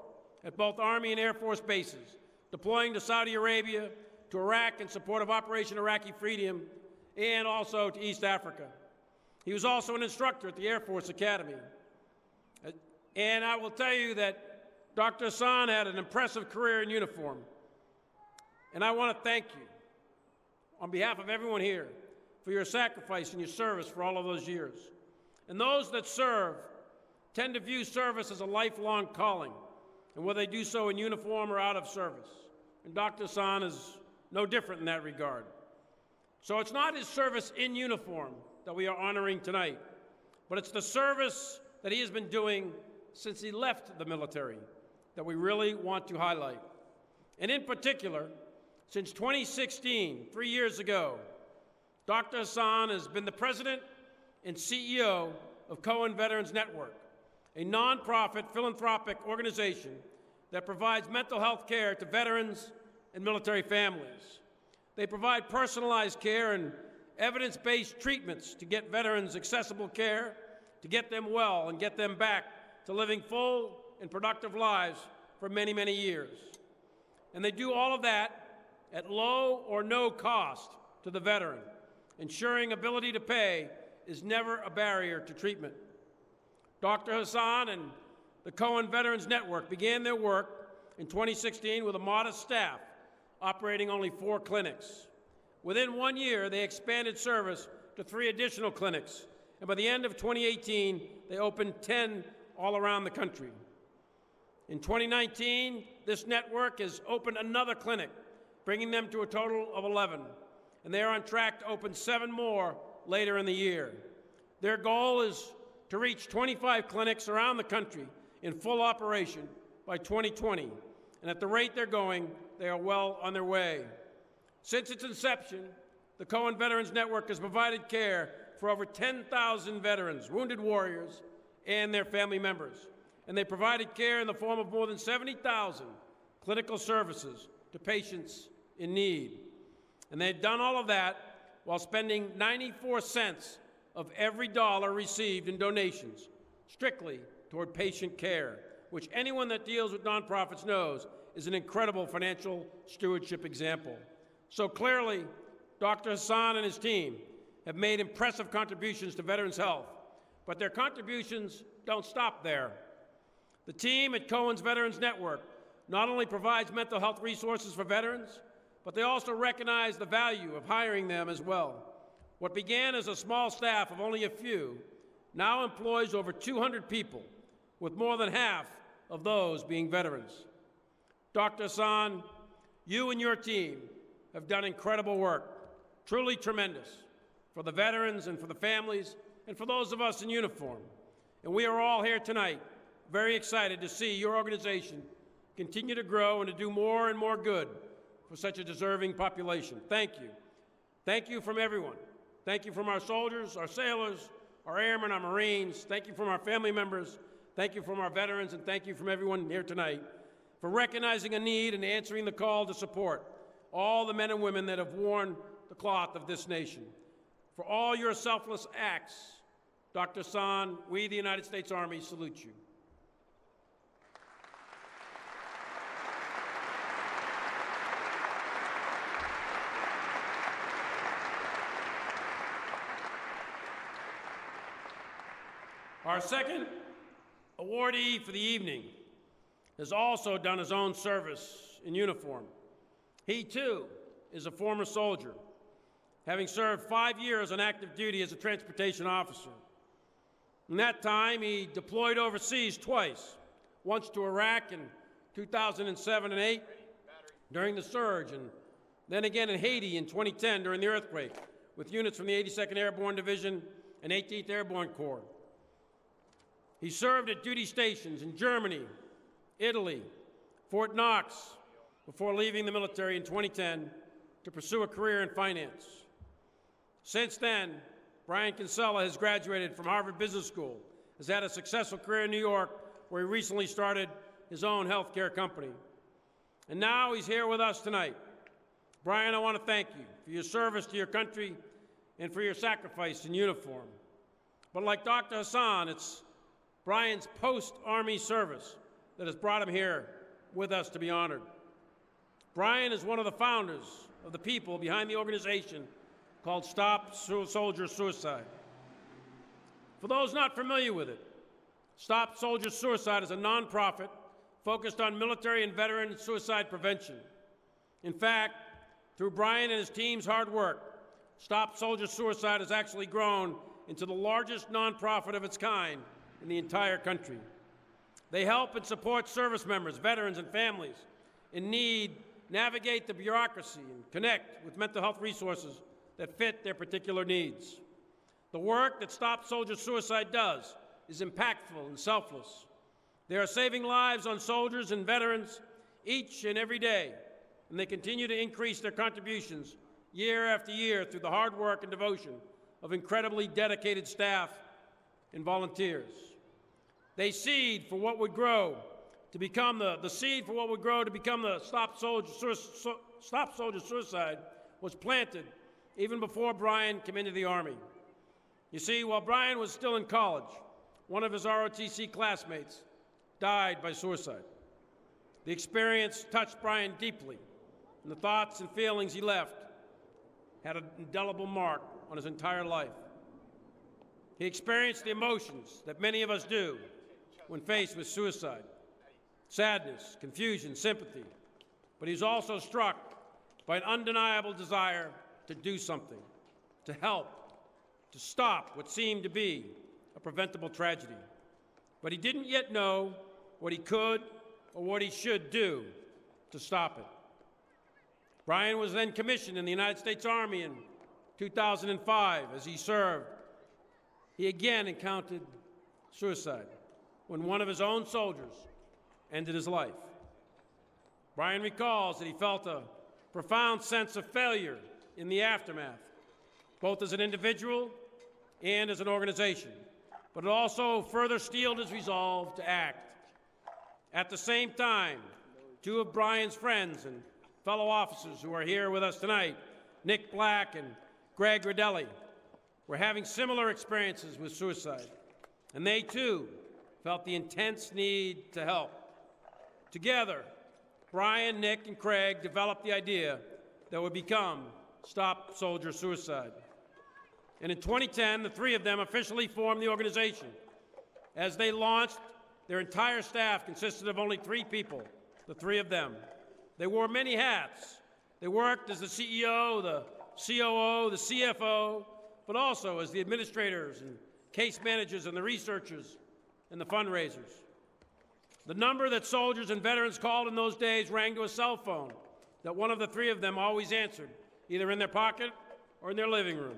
at both Army and Air Force bases, deploying to Saudi Arabia, to Iraq in support of Operation Iraqi Freedom, and also to East Africa. He was also an instructor at the Air Force Academy. And I will tell you that Dr. Hassan had an impressive career in uniform. And I want to thank you, on behalf of everyone here, for your sacrifice and your service for all of those years. And those that serve tend to view service as a lifelong calling, and whether they do so in uniform or out of service. And Dr. Hassan is no different in that regard. So it's not his service in uniform that we are honoring tonight, but it's the service that he has been doing since he left the military that we really want to highlight. And in particular, since 2016, 3 years ago, Dr. Hassan has been the president and CEO of Cohen Veterans Network, a nonprofit philanthropic organization that provides mental health care to veterans and military families. They provide personalized care and evidence-based treatments to get veterans accessible care, to get them well and get them back to living full and productive lives for many, many years. And they do all of that at low or no cost to the veteran. Ensuring ability to pay is never a barrier to treatment. Dr. Hassan and the Cohen Veterans Network began their work in 2016 with a modest staff, operating only 4 clinics. Within 1 year, they expanded service to 3 additional clinics, and by the end of 2018, they opened 10 all around the country. In 2019, this network has opened another clinic, bringing them to a total of 11, and they are on track to open 7 more later in the year. Their goal is to reach 25 clinics around the country in full operation by 2020, and at the rate they're going, they are well on their way. Since its inception, the Cohen Veterans Network has provided care for over 10,000 veterans, wounded warriors, and their family members. And they provided care in the form of more than 70,000 clinical services to patients in need. And they've done all of that while spending 94 cents of every dollar received in donations strictly toward patient care, which anyone that deals with nonprofits knows is an incredible financial stewardship example. So clearly, Dr. Hassan and his team have made impressive contributions to veterans' health, but their contributions don't stop there. The team at Cohen's Veterans Network not only provides mental health resources for veterans, but they also recognize the value of hiring them as well. What began as a small staff of only a few now employs over 200 people, with more than half of those being veterans. Dr. Hassan, you and your team have done incredible work, truly tremendous, for the veterans and for the families and for those of us in uniform. And we are all here tonight very excited to see your organization continue to grow and to do more and more good for such a deserving population. Thank you. Thank you from everyone. Thank you from our soldiers, our sailors, our airmen, our Marines. Thank you from our family members. Thank you from our veterans, and thank you from everyone here tonight for recognizing a need and answering the call to support all the men and women that have worn the cloth of this nation. For all your selfless acts, Dr. Hassan, we, the United States Army, salute you. Our second awardee for the evening has also done his own service in uniform. He, too, is a former soldier, having served 5 years on active duty as a transportation officer. In that time, he deployed overseas twice, once to Iraq and 2007 and 8 during the surge, and then again in Haiti in 2010 during the earthquake with units from the 82nd Airborne Division and 18th Airborne Corps. He served at duty stations in Germany, Italy, Fort Knox, before leaving the military in 2010 to pursue a career in finance. Since then, Brian Kinsella has graduated from Harvard Business School, has had a successful career in New York, where he recently started his own healthcare company. And now he's here with us tonight. Brian, I want to thank you for your service to your country and for your sacrifice in uniform. But like Dr. Hassan, it's Brian's post-Army service that has brought him here with us to be honored. Brian is one of the founders of the people behind the organization called Stop Soldier Suicide. For those not familiar with it, Stop Soldier Suicide is a nonprofit focused on military and veteran suicide prevention. In fact, through Brian and his team's hard work, Stop Soldier Suicide has actually grown into the largest nonprofit of its kind in the entire country. They help and support service members, veterans, and families in need navigate the bureaucracy and connect with mental health resources that fit their particular needs. The work that Stop Soldier Suicide does is impactful and selfless. They are saving lives on soldiers and veterans each and every day, and they continue to increase their contributions year after year through the hard work and devotion of incredibly dedicated staff and volunteers. They seed for what would grow to become the seed for what would grow to become the Stop Soldier Suicide was planted even before Brian came into the Army. You see, while Brian was still in college, one of his ROTC classmates died by suicide. The experience touched Brian deeply, and the thoughts and feelings he left had an indelible mark on his entire life. He experienced the emotions that many of us do when faced with suicide: sadness, confusion, sympathy. But he's also struck by an undeniable desire to do something, to help, to stop what seemed to be a preventable tragedy. But he didn't yet know what he could or what he should do to stop it. Brian was then commissioned in the United States Army in 2005. As he served, he again encountered suicide when one of his own soldiers ended his life. Brian recalls that he felt a profound sense of failure in the aftermath, both as an individual and as an organization, but it also further steeled his resolve to act. At the same time, two of Brian's friends and fellow officers who are here with us tonight, Nick Black and Greg Rodelli, were having similar experiences with suicide, and they too felt the intense need to help. Together, Brian, Nick, and Craig developed the idea that would become Stop Soldier Suicide. And in 2010, the three of them officially formed the organization. As they launched, their entire staff consisted of only 3 people, the 3 of them. They wore many hats. They worked as the CEO, the COO, the CFO, but also as the administrators and case managers and the researchers and the fundraisers. The number that soldiers and veterans called in those days rang to a cell phone that one of the 3 of them always answered, either in their pocket or in their living room.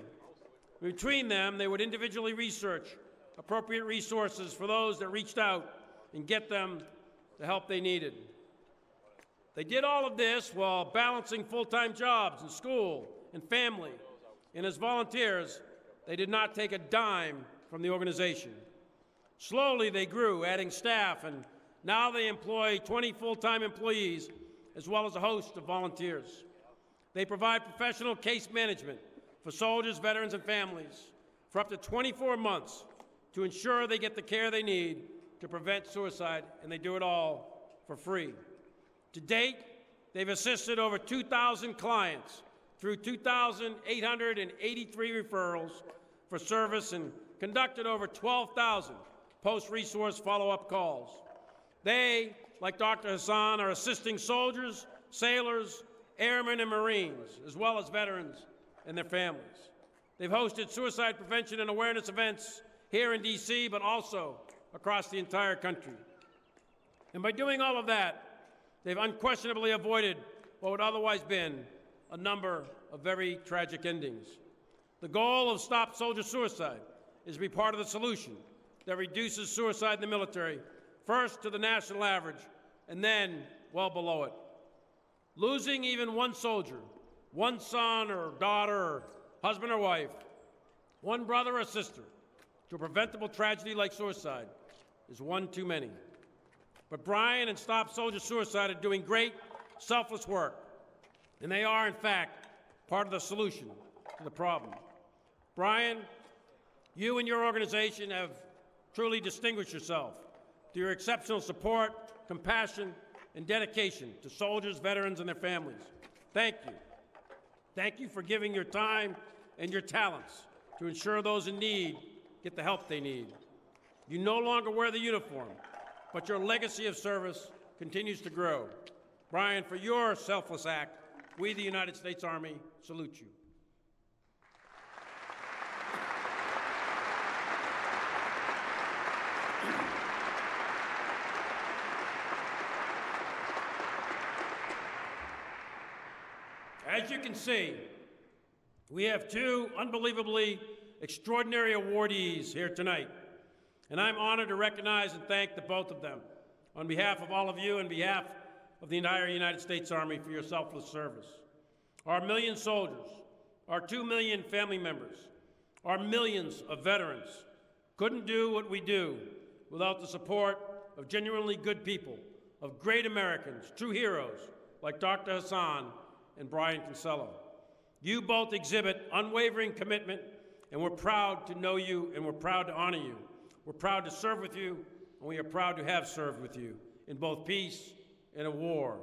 Between them, they would individually research appropriate resources for those that reached out and get them the help they needed. They did all of this while balancing full-time jobs in school and family, and as volunteers, they did not take a dime from the organization. Slowly, they grew, adding staff, and now they employ 20 full-time employees as well as a host of volunteers. They provide professional case management for soldiers, veterans, and families for up to 24 months to ensure they get the care they need to prevent suicide, and they do it all for free. To date, they've assisted over 2,000 clients through 2,883 referrals for service and conducted over 12,000 post-resource follow-up calls. They, like Dr. Hassan, are assisting soldiers, sailors, airmen, and Marines, as well as veterans and their families. They've hosted suicide prevention and awareness events here in D.C., but also across the entire country. And by doing all of that, they've unquestionably avoided what would otherwise been a number of very tragic endings. The goal of Stop Soldier Suicide is to be part of the solution that reduces suicide in the military, first to the national average, and then well below it. Losing even one soldier, one son or daughter or husband or wife, one brother or sister, to a preventable tragedy like suicide is one too many. But Brian and Stop Soldier Suicide are doing great, selfless work, and they are, in fact, part of the solution to the problem. Brian, you and your organization have truly distinguished yourself through your exceptional support, compassion, and dedication to soldiers, veterans, and their families. Thank you. Thank you for giving your time and your talents to ensure those in need get the help they need. You no longer wear the uniform, but your legacy of service continues to grow. Brian, for your selfless act, we, the United States Army, salute you. As you can see, we have two unbelievably extraordinary awardees here tonight, and I'm honored to recognize and thank the both of them on behalf of all of you and behalf of the entire United States Army for your selfless service. Our million soldiers, our 2 million family members, our millions of veterans couldn't do what we do without the support of genuinely good people, of great Americans, true heroes like Dr. Hassan and Brian Kinsella. You both exhibit unwavering commitment, and we're proud to know you, and we're proud to honor you. We're proud to serve with you, and we are proud to have served with you in both peace and a war.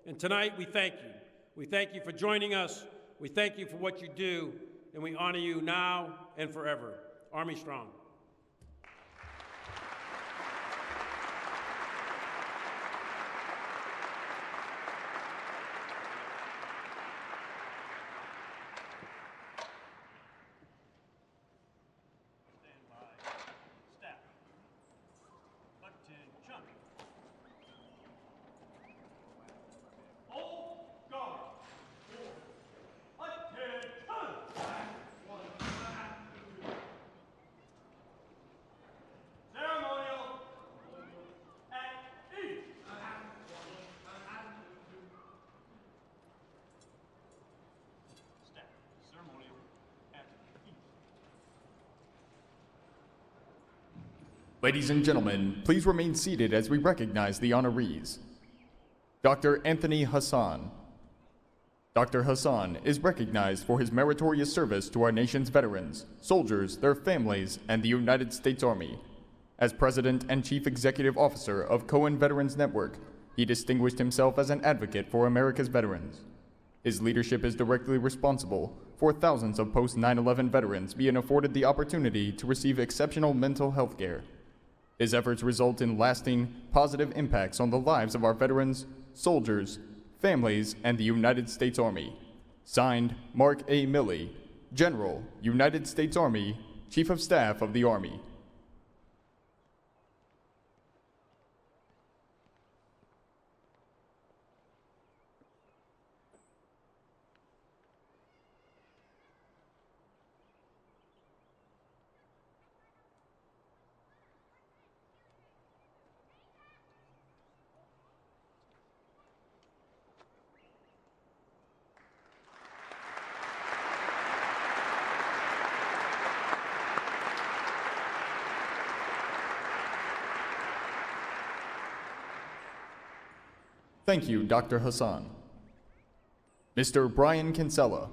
And tonight, we thank you. We thank you for joining us. We thank you for what you do, and we honor you now and forever. Army strong. Ladies and gentlemen, please remain seated as we recognize the honorees. Dr. Anthony Hassan. Dr. Hassan is recognized for his meritorious service to our nation's veterans, soldiers, their families, and the United States Army. As President and Chief Executive Officer of Cohen Veterans Network, he distinguished himself as an advocate for America's veterans. His leadership is directly responsible for thousands of post-9/11 veterans being afforded the opportunity to receive exceptional mental health care. His efforts result in lasting, positive impacts on the lives of our veterans, soldiers, families, and the United States Army. Signed, Mark A. Milley, General, United States Army, Chief of Staff of the Army. Thank you, Dr. Hassan. Mr. Brian Kinsella.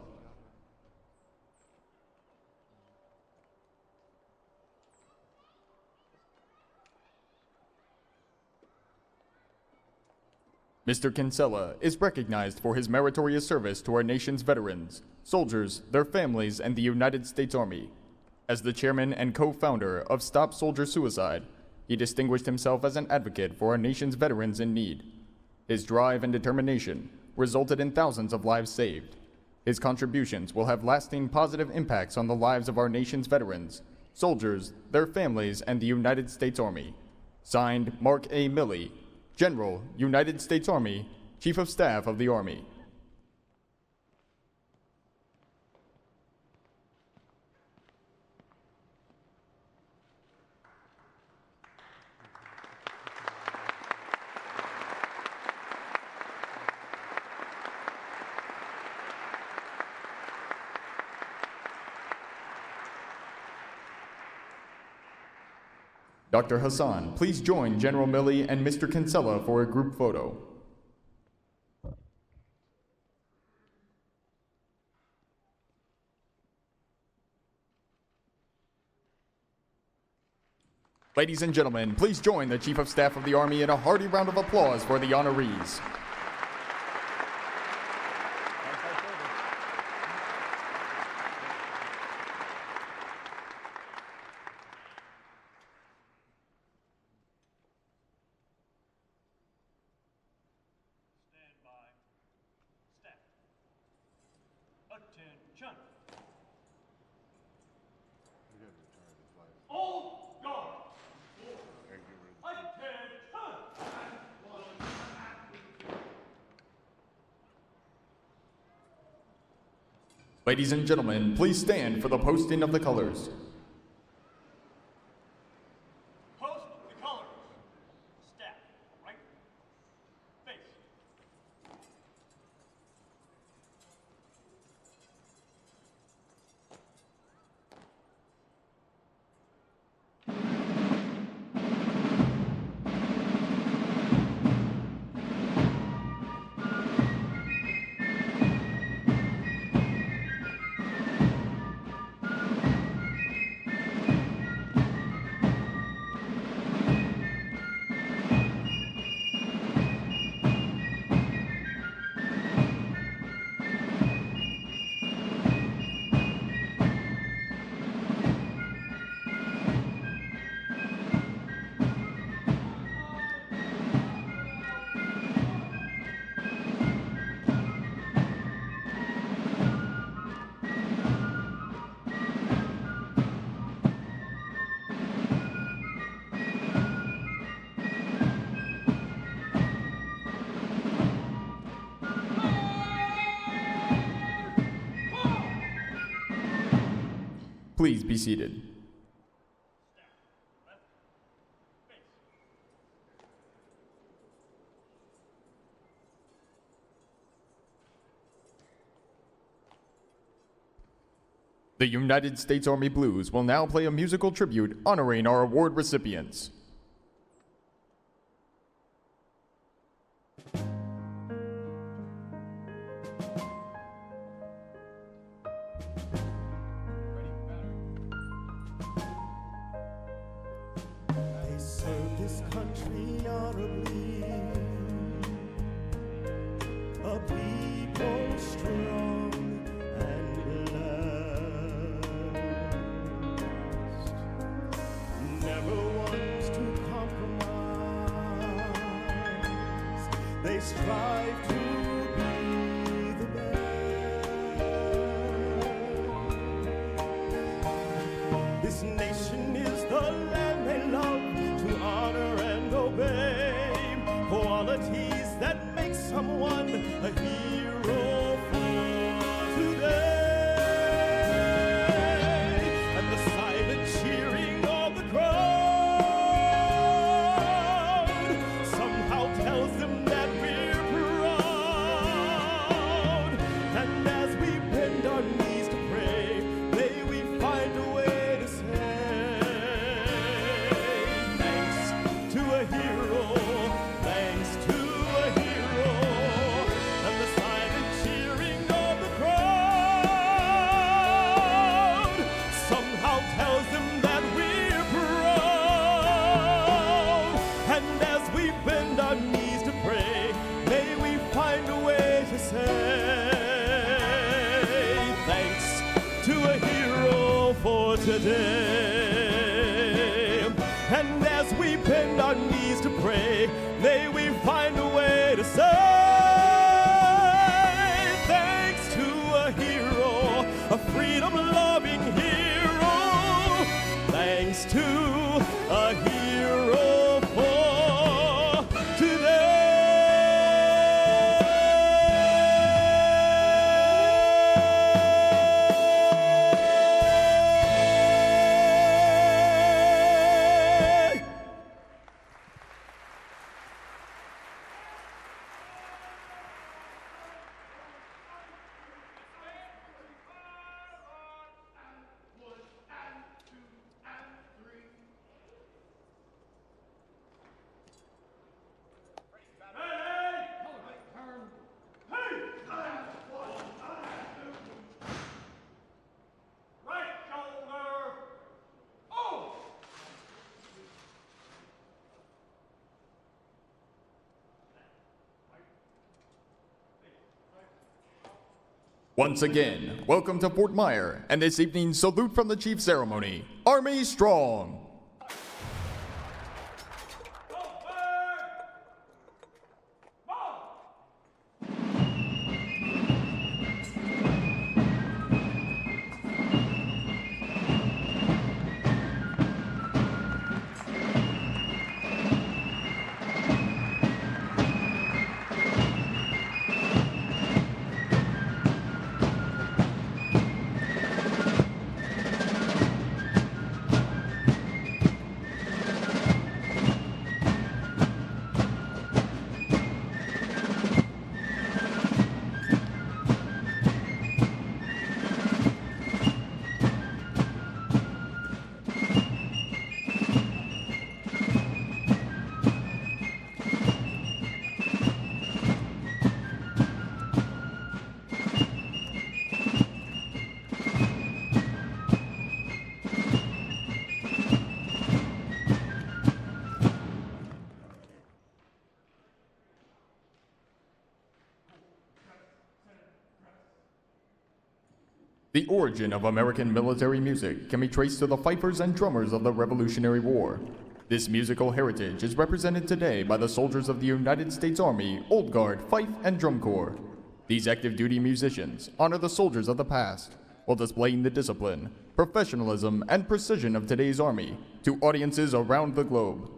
Mr. Kinsella is recognized for his meritorious service to our nation's veterans, soldiers, their families, and the United States Army. As the chairman and co-founder of Stop Soldier Suicide, he distinguished himself as an advocate for our nation's veterans in need. His drive and determination resulted in thousands of lives saved. His contributions will have lasting positive impacts on the lives of our nation's veterans, soldiers, their families, and the United States Army. Signed, Mark A. Milley, General, United States Army, Chief of Staff of the Army. Dr. Hassan, please join General Milley and Mr. Kinsella for a group photo. Ladies and gentlemen, please join the Chief of Staff of the Army in a hearty round of applause for the honorees. Ladies and gentlemen, please stand for the posting of the colors. Post the colors. Staff, right? Face. Please be seated. The United States Army Blues will now play a musical tribute honoring our award recipients. They served this country honorably, a people strong and blessed, never ones to compromise. They strive to be the best. This nation is the land they love, to honor and obey, qualities that make someone a hero for today. And the silent cheering of the crowd somehow tells them that we're proud. And as we bend our knees to pray, may we find a way to say thanks to a hero, thanks to a hero. And the silent cheering of the crowd somehow tells them that we're proud. And as we bend our knees to pray, may we find a way to say thanks to a hero for today. And as we bend our knees to pray, may we find a way to say thanks to a hero, a freedom-loving hero. Thanks to a hero for today. Once again, welcome to Fort Myer, and this evening's salute from the chief ceremony, Army Strong. The origin of American military music can be traced to the fifers and drummers of the Revolutionary War. This musical heritage is represented today by the soldiers of the United States Army Old Guard Fife and Drum Corps. These active duty musicians honor the soldiers of the past, while displaying the discipline, professionalism, and precision of today's Army to audiences around the globe.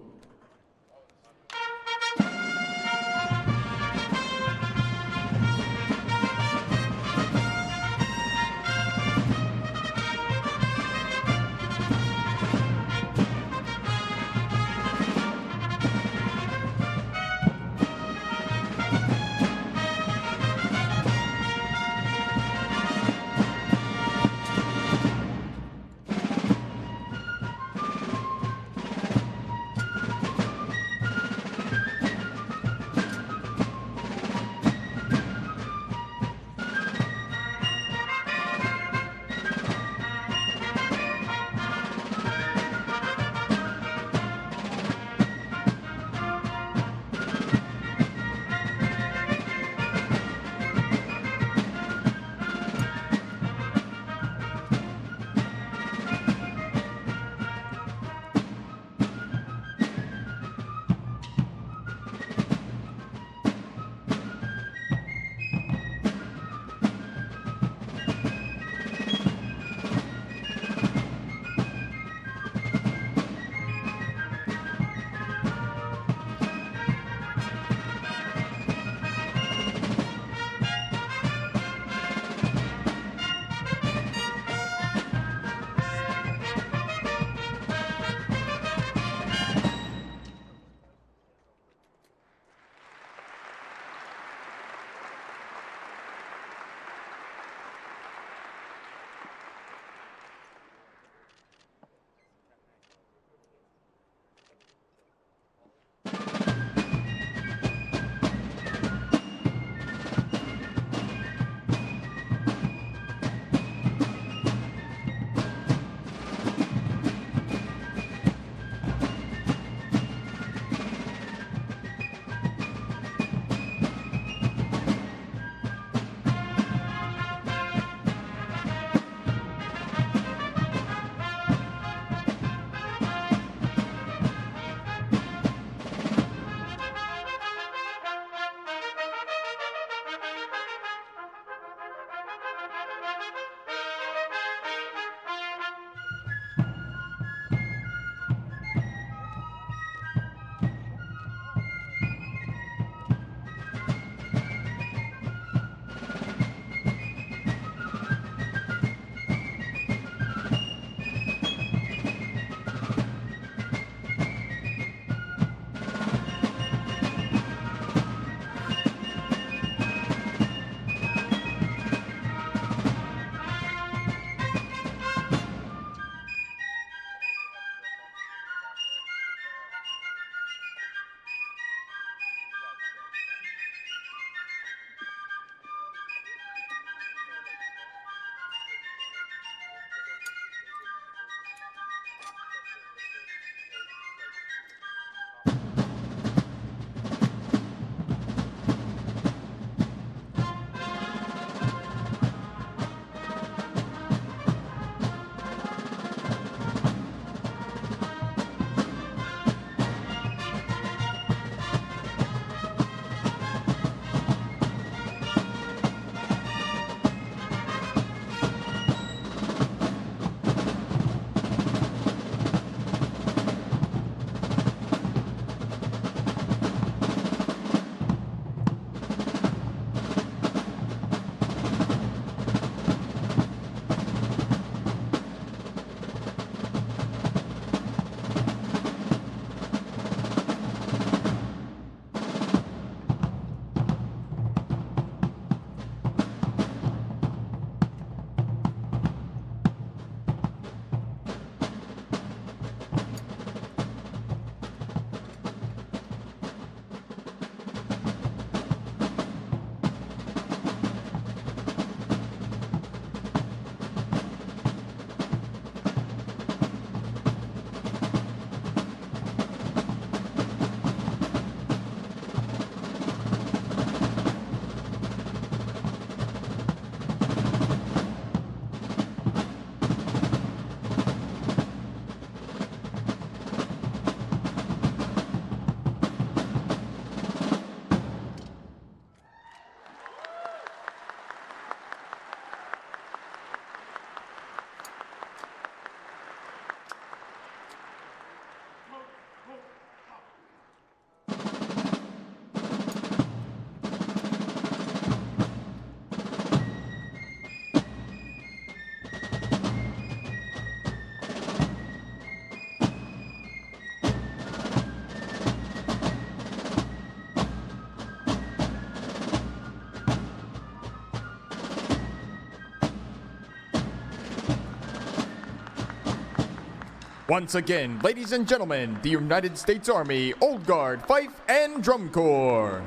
Once again, ladies and gentlemen, the United States Army Old Guard Fife and Drum Corps.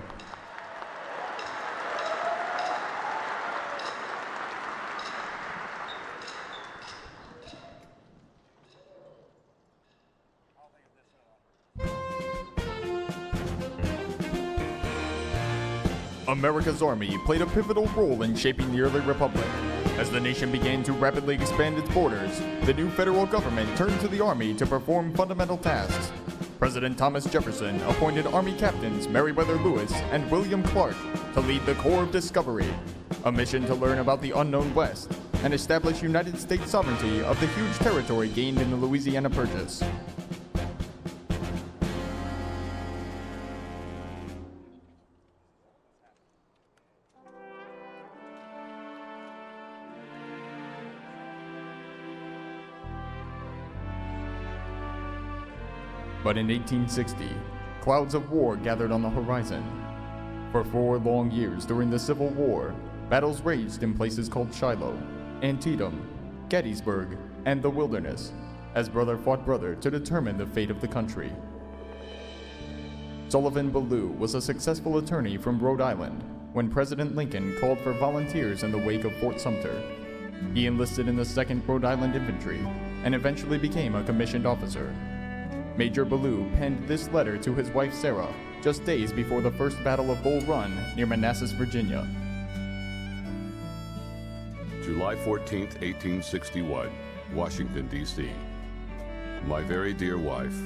America's Army played a pivotal role in shaping the early republic. As the nation began to rapidly expand its borders, the new federal government turned to the Army to perform fundamental tasks. President Thomas Jefferson appointed Army captains Meriwether Lewis and William Clark to lead the Corps of Discovery, a mission to learn about the unknown West and establish United States sovereignty of the huge territory gained in the Louisiana Purchase. But in 1860, clouds of war gathered on the horizon. For 4 long years during the Civil War, battles raged in places called Shiloh, Antietam, Gettysburg, and the Wilderness, as brother fought brother to determine the fate of the country. Sullivan Ballou was a successful attorney from Rhode Island when President Lincoln called for volunteers in the wake of Fort Sumter. He enlisted in the 2nd Rhode Island Infantry and eventually became a commissioned officer. Major Ballou penned this letter to his wife Sarah just days before the First Battle of Bull Run near Manassas, Virginia. July 14th, 1861, Washington, D.C. My very dear wife,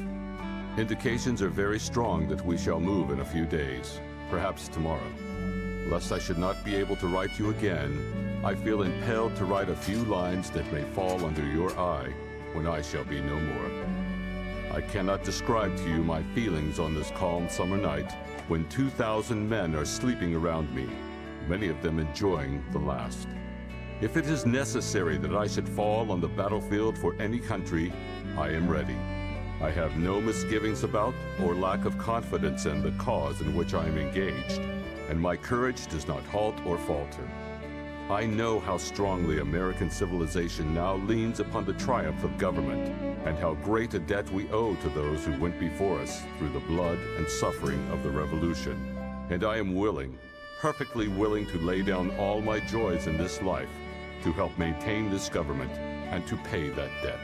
indications are very strong that we shall move in a few days, perhaps tomorrow. Lest I should not be able to write you again, I feel impelled to write a few lines that may fall under your eye when I shall be no more. I cannot describe to you my feelings on this calm summer night when 2,000 men are sleeping around me, many of them enjoying the last. If it is necessary that I should fall on the battlefield for any country, I am ready. I have no misgivings about or lack of confidence in the cause in which I am engaged, and my courage does not halt or falter. I know how strongly American civilization now leans upon the triumph of government, and how great a debt we owe to those who went before us through the blood and suffering of the Revolution. And I am willing, perfectly willing to lay down all my joys in this life to help maintain this government and to pay that debt.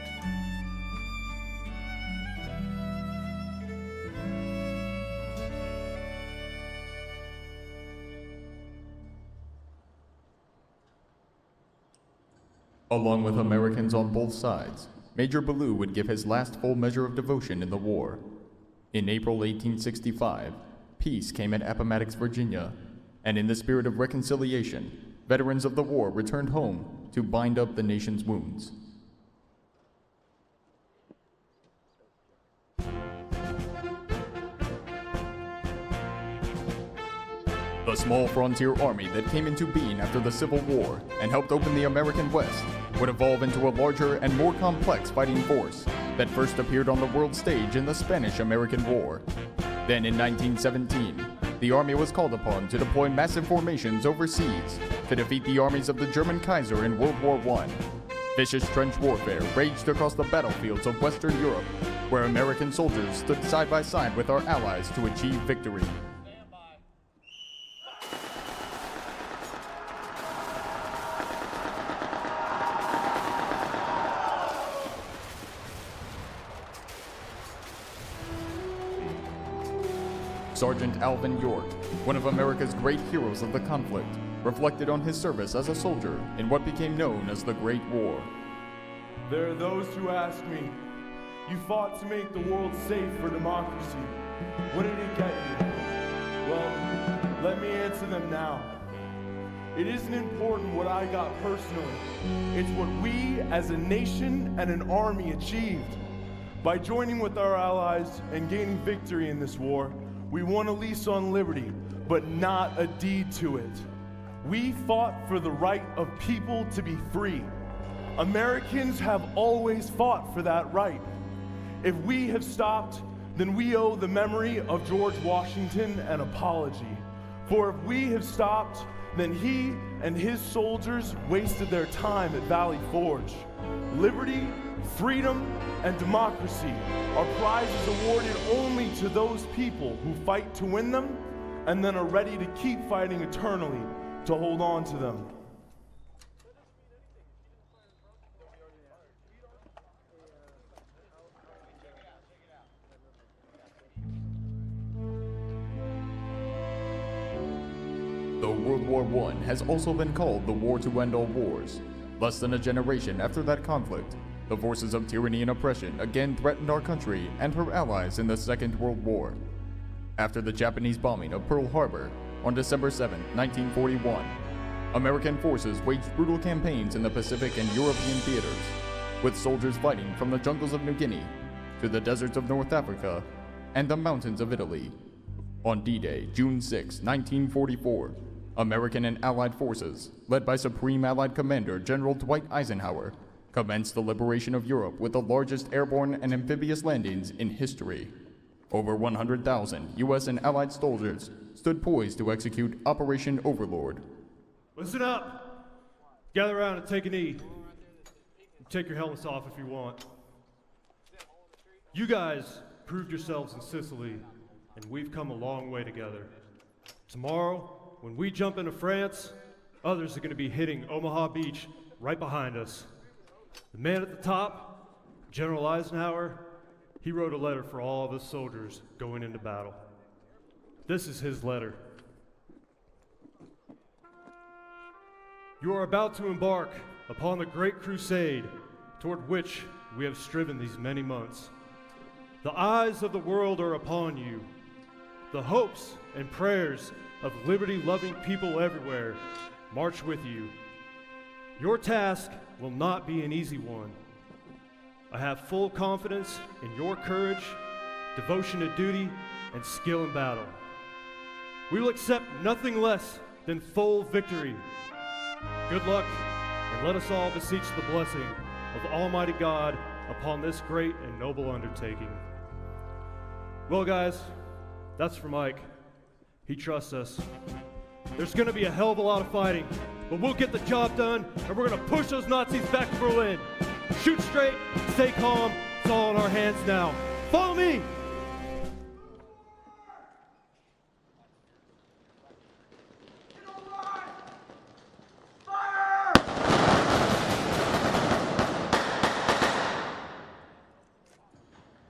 Along with Americans on both sides, Major Ballou would give his last full measure of devotion in the war. In April 1865, peace came at Appomattox, Virginia, and in the spirit of reconciliation, veterans of the war returned home to bind up the nation's wounds. The small frontier army that came into being after the Civil War and helped open the American West would evolve into a larger and more complex fighting force that first appeared on the world stage in the Spanish-American War. Then in 1917, the Army was called upon to deploy massive formations overseas to defeat the armies of the German Kaiser in World War I. Vicious trench warfare raged across the battlefields of Western Europe, where American soldiers stood side by side with our allies to achieve victory. Sergeant Alvin York, one of America's great heroes of the conflict, reflected on his service as a soldier in what became known as the Great War. There are those who ask me, you fought to make the world safe for democracy. What did it get you? Well, let me answer them now. It isn't important what I got personally. It's what we as a nation and an army achieved. By joining with our allies and gaining victory in this war, we won a lease on liberty, but not a deed to it. We fought for the right of people to be free. Americans have always fought for that right. If we have stopped, then we owe the memory of George Washington an apology. For if we have stopped, then he and his soldiers wasted their time at Valley Forge. Liberty, freedom, and democracy are prizes awarded only to those people who fight to win them and then are ready to keep fighting eternally to hold on to them. Though World War I has also been called the war to end all wars, less than a generation after that conflict, the forces of tyranny and oppression again threatened our country and her allies in the Second World War. After the Japanese bombing of Pearl Harbor on December 7, 1941, American forces waged brutal campaigns in the Pacific and European theaters, with soldiers fighting from the jungles of New Guinea to the deserts of North Africa and the mountains of Italy. On D-Day, June 6, 1944, American and Allied forces, led by Supreme Allied Commander General Dwight Eisenhower, commenced the liberation of Europe with the largest airborne and amphibious landings in history. Over 100,000 U.S. and Allied soldiers stood poised to execute Operation Overlord. Listen up! Gather around and take a knee. Take your helmets off if you want. You guys proved yourselves in Sicily, and we've come a long way together. Tomorrow, when we jump into France, others are going to be hitting Omaha Beach right behind us. The man at the top, General Eisenhower, he wrote a letter for all of us soldiers going into battle. This is his letter. You are about to embark upon the great crusade toward which we have striven these many months. The eyes of the world are upon you. The hopes and prayers of liberty-loving people everywhere march with you. Your task will not be an easy one. I have full confidence in your courage, devotion to duty, and skill in battle. We will accept nothing less than full victory. Good luck, and let us all beseech the blessing of Almighty God upon this great and noble undertaking. Well, guys, that's for Mike. He trusts us. There's gonna be a hell of a lot of fighting, but we'll get the job done, and we're gonna push those Nazis back to Berlin. Shoot straight, stay calm, it's all in our hands now. Follow me!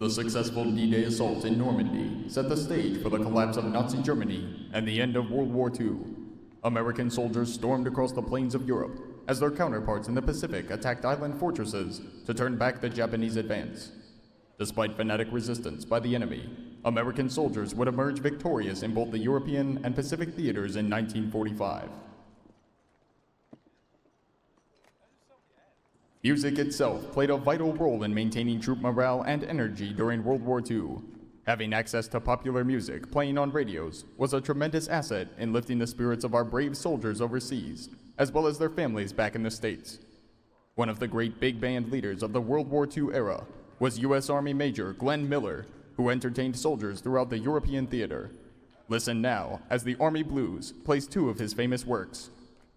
The successful D-Day assault in Normandy set the stage for the collapse of Nazi Germany and the end of World War II. American soldiers stormed across the plains of Europe as their counterparts in the Pacific attacked island fortresses to turn back the Japanese advance. Despite fanatic resistance by the enemy, American soldiers would emerge victorious in both the European and Pacific theaters in 1945. Music itself played a vital role in maintaining troop morale and energy during World War II. Having access to popular music playing on radios was a tremendous asset in lifting the spirits of our brave soldiers overseas, as well as their families back in the States. One of the great big band leaders of the World War II era was U.S. Army Major Glenn Miller, who entertained soldiers throughout the European theater. Listen now as the Army Blues plays two of his famous works,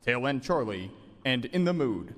Tail End Charlie and In the Mood.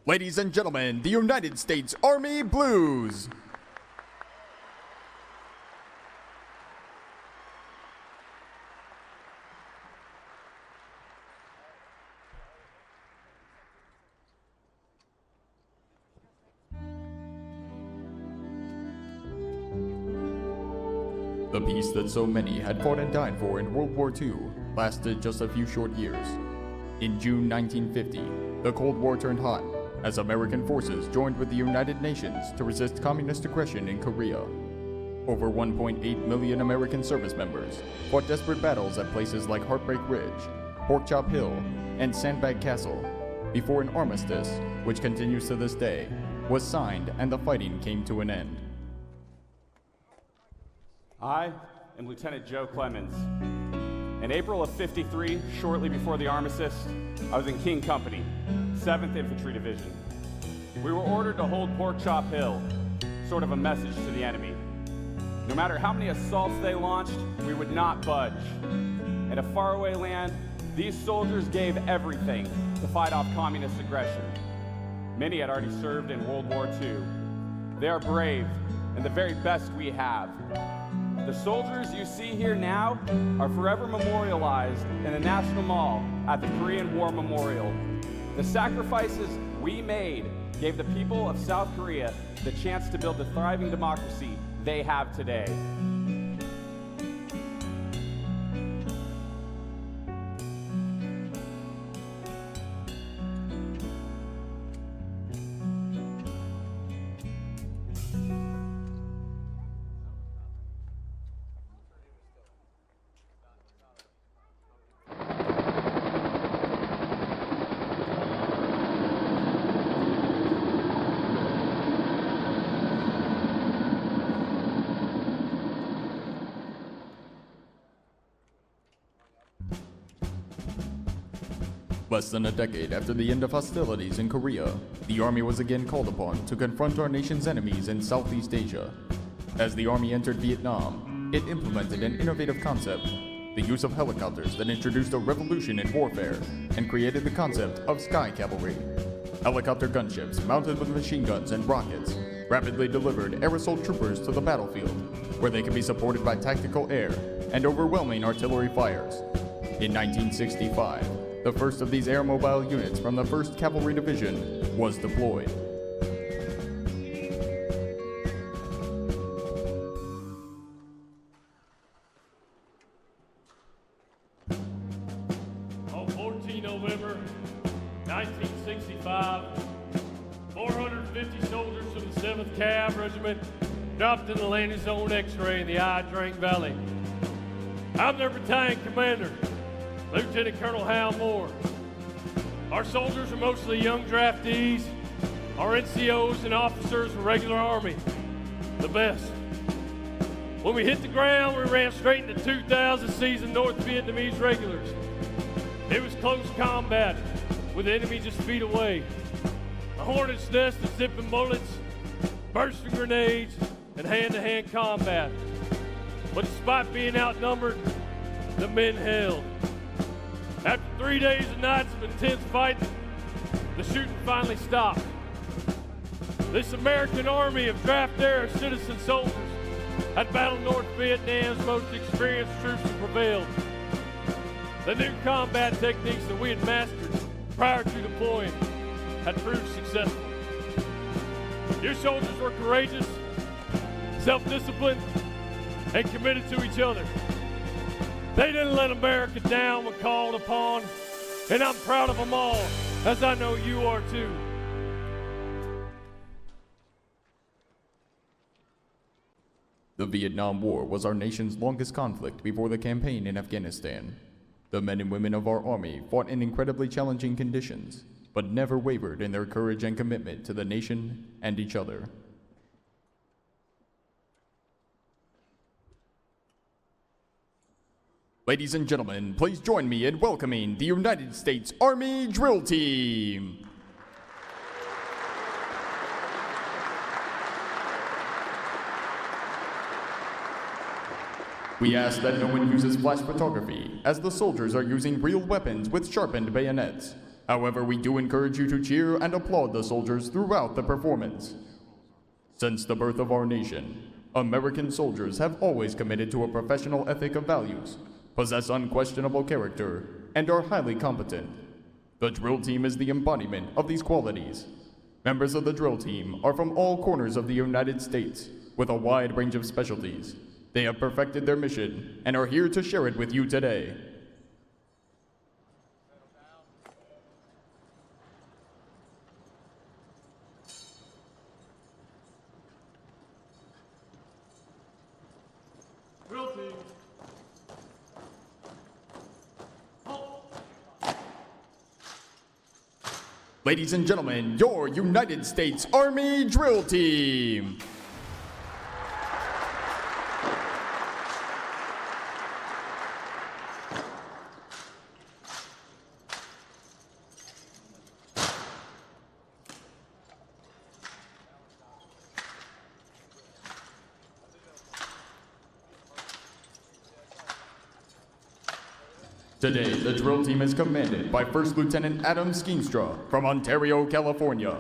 Ladies and gentlemen, the United States Army Blues. The peace that so many had fought and died for in World War II lasted just a few short years. In June 1950, the Cold War turned hot as American forces joined with the United Nations to resist communist aggression in Korea. Over 1.8 million American service members fought desperate battles at places like Heartbreak Ridge, Porkchop Hill, and Sandbag Castle before an armistice, which continues to this day, was signed and the fighting came to an end. I am Lieutenant Joe Clemens. In April of '53, shortly before the armistice, I was in King Company, 7th Infantry Division. We were ordered to hold Porkchop Hill, sort of a message to the enemy. No matter how many assaults they launched, we would not budge. In a faraway land, these soldiers gave everything to fight off communist aggression. Many had already served in World War II. They are brave and the very best we have. The soldiers you see here now are forever memorialized in the National Mall at the Korean War Memorial. The sacrifices we made gave the people of South Korea the chance to build the thriving democracy they have today. Less than a decade after the end of hostilities in Korea, the Army was again called upon to confront our nation's enemies in Southeast Asia. As the Army entered Vietnam, it implemented an innovative concept, the use of helicopters that introduced a revolution in warfare and created the concept of sky cavalry. Helicopter gunships mounted with machine guns and rockets rapidly delivered air assault troopers to the battlefield, where they could be supported by tactical air and overwhelming artillery fires. In 1965, the first of these air-mobile units from the 1st Cavalry Division was deployed. On 14 November 1965, 450 soldiers from the 7th Cav Regiment dropped in the landing zone X-ray in the I Drink Valley. I'm their battalion commander, Lieutenant Colonel Hal Moore. Our soldiers are mostly young draftees. Our NCOs and officers were regular Army, the best. When we hit the ground, we ran straight into 2,000 seasoned North Vietnamese regulars. It was close combat, with the enemy just feet away. A hornet's nest of zipping bullets, bursting grenades, and hand-to-hand combat. But despite being outnumbered, the men held. After 3 days and nights of intense fighting, the shooting finally stopped. This American army of draft-era citizen soldiers had battled North Vietnam's most experienced troops and prevailed. The new combat techniques that we had mastered prior to deploying had proved successful. Your soldiers were courageous, self-disciplined, and committed to each other. They didn't let America down when called upon, and I'm proud of them all, as I know you are too. The Vietnam War was our nation's longest conflict before the campaign in Afghanistan. The men and women of our Army fought in incredibly challenging conditions, but never wavered in their courage and commitment to the nation and each other. Ladies and gentlemen, please join me in welcoming the United States Army Drill Team. We ask that no one uses flash photography, as the soldiers are using real weapons with sharpened bayonets. However, we do encourage you to cheer and applaud the soldiers throughout the performance. Since the birth of our nation, American soldiers have always committed to a professional ethic of values, possess unquestionable character, and are highly competent. The drill team is the embodiment of these qualities. Members of the drill team are from all corners of the United States, with a wide range of specialties. They have perfected their mission and are here to share it with you today. Drill team. Ladies and gentlemen, your United States Army Drill Team! Today, the drill team is commanded by First Lieutenant Adam Skeenstra from Ontario, California.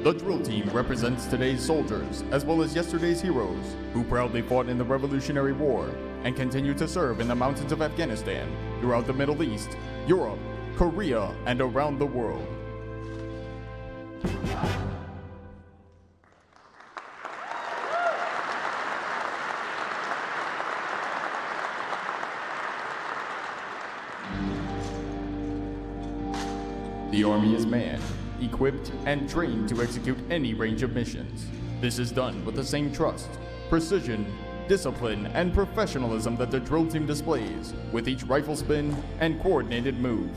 The drill team represents today's soldiers, as well as yesterday's heroes, who proudly fought in the Revolutionary War and continue to serve in the mountains of Afghanistan, throughout the Middle East, Europe, Korea, and around the world. The Army is manned, equipped, and trained to execute any range of missions. This is done with the same trust, precision, discipline, and professionalism that the drill team displays with each rifle spin and coordinated move.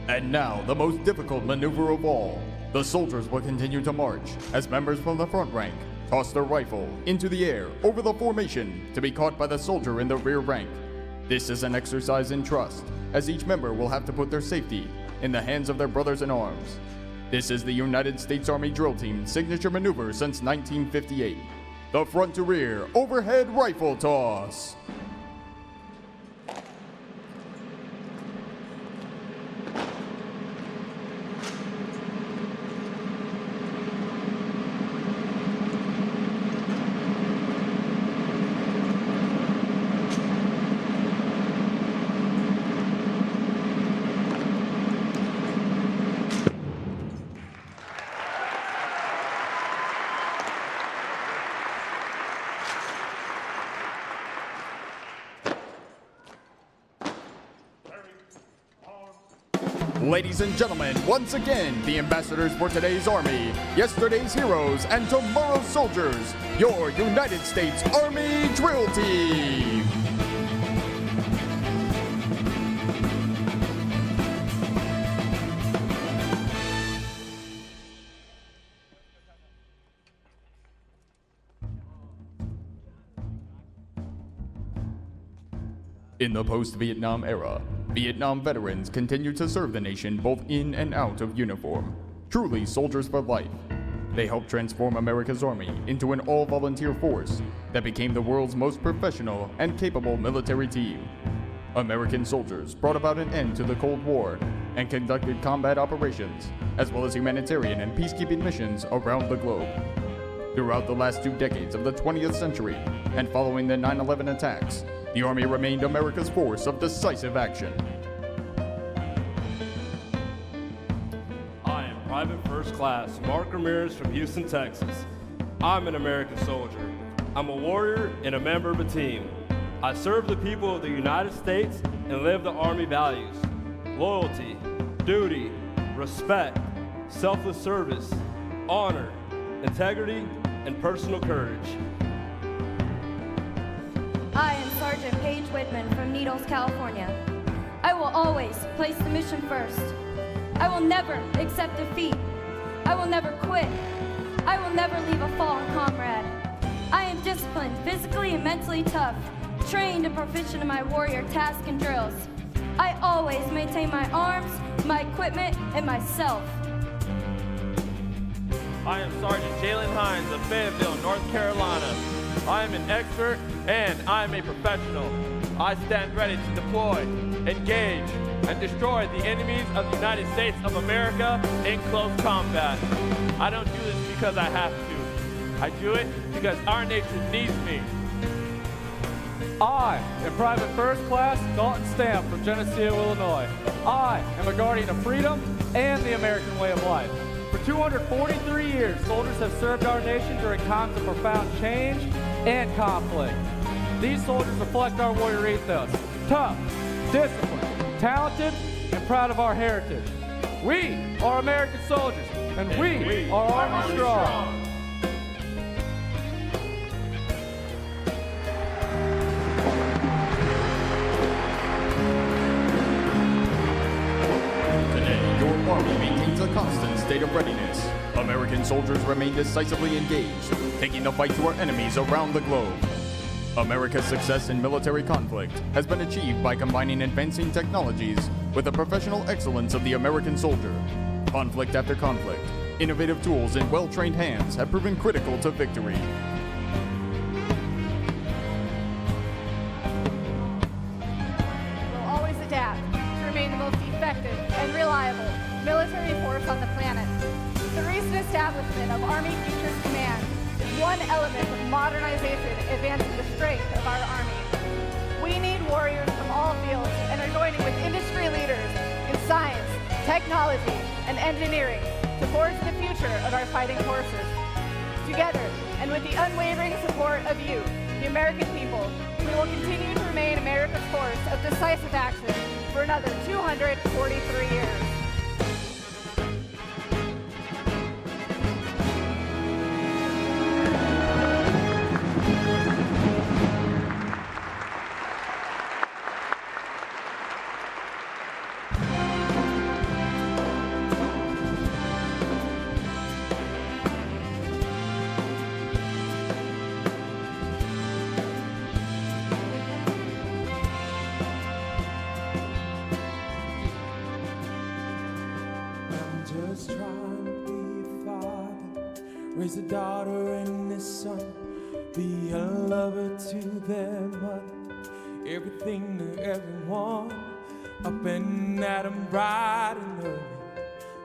And now, the most difficult maneuver of all. The soldiers will continue to march as members from the front rank toss their rifle into the air over the formation to be caught by the soldier in the rear rank. This is an exercise in trust, as each member will have to put their safety in the hands of their brothers in arms. This is the United States Army Drill Team's signature maneuver since 1958. The front to rear overhead rifle toss. Ladies and gentlemen, once again, the ambassadors for today's Army, yesterday's heroes, and tomorrow's soldiers, your United States Army Drill Team. In the post-Vietnam era, Vietnam veterans continued to serve the nation both in and out of uniform. Truly soldiers for life. They helped transform America's Army into an all-volunteer force that became the world's most professional and capable military team. American soldiers brought about an end to the Cold War and conducted combat operations, as well as humanitarian and peacekeeping missions around the globe. Throughout the last 2 decades of the 20th century, and following the 9/11 attacks, the Army remained America's force of decisive action. I am Private First Class Mark Ramirez from Houston, Texas. I'm an American soldier. I'm a warrior and a member of a team. I serve the people of the United States and live the Army values: loyalty, duty, respect, selfless service, honor, integrity, and personal courage. I am Sergeant Paige Whitman from Needles, California. I will always place the mission first. I will never accept defeat. I will never quit. I will never leave a fallen comrade. I am disciplined, physically and mentally tough, trained and proficient in my warrior tasks and drills. I always maintain my arms, my equipment, and myself. I am Sergeant Jalen Hines of Fayetteville, North Carolina. I am an expert and I am a professional. I stand ready to deploy, engage, and destroy the enemies of the United States of America in close combat. I don't do this because I have to. I do it because our nation needs me. I am Private First Class Dalton Stamp from Geneseo, Illinois. I am a guardian of freedom and the American way of life. For 243 years, soldiers have served our nation during times of profound change and conflict. These soldiers reflect our warrior ethos: tough, disciplined, talented, and proud of our heritage. We are American soldiers, and we are Army Strong. Army maintains a constant state of readiness. American soldiers remain decisively engaged, taking the fight to our enemies around the globe. America's success in military conflict has been achieved by combining advancing technologies with the professional excellence of the American soldier. Conflict after conflict, innovative tools in well-trained hands have proven critical to victory. We'll always adapt to remain the most effective and reliable military force on the planet. The recent establishment of Army Futures Command is one element of modernization advancing the strength of our Army. We need warriors from all fields and are joining with industry leaders in science, technology, and engineering to forge the future of our fighting forces. Together, and with the unwavering support of you, the American people, we will continue to remain America's force of decisive action for another 243 years. trying to be a father, raise a daughter and a son, be a lover to their mother, everything to everyone, up and at 'em bright and early,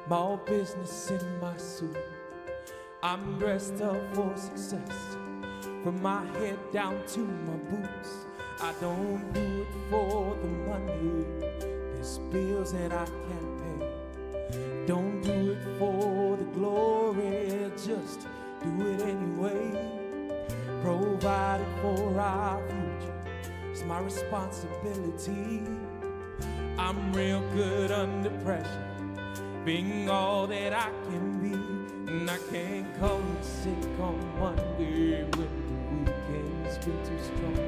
my business in my suit. I'm dressed up for success, from my head down to my boots. I don't do it for the money, there's bills that I can't pay. Don't do it for the glory, just do it anyway. Provided for our future, it's my responsibility. I'm real good under pressure, being all that I can be. And I can't call it sick on Monday when the weekend's been too strong.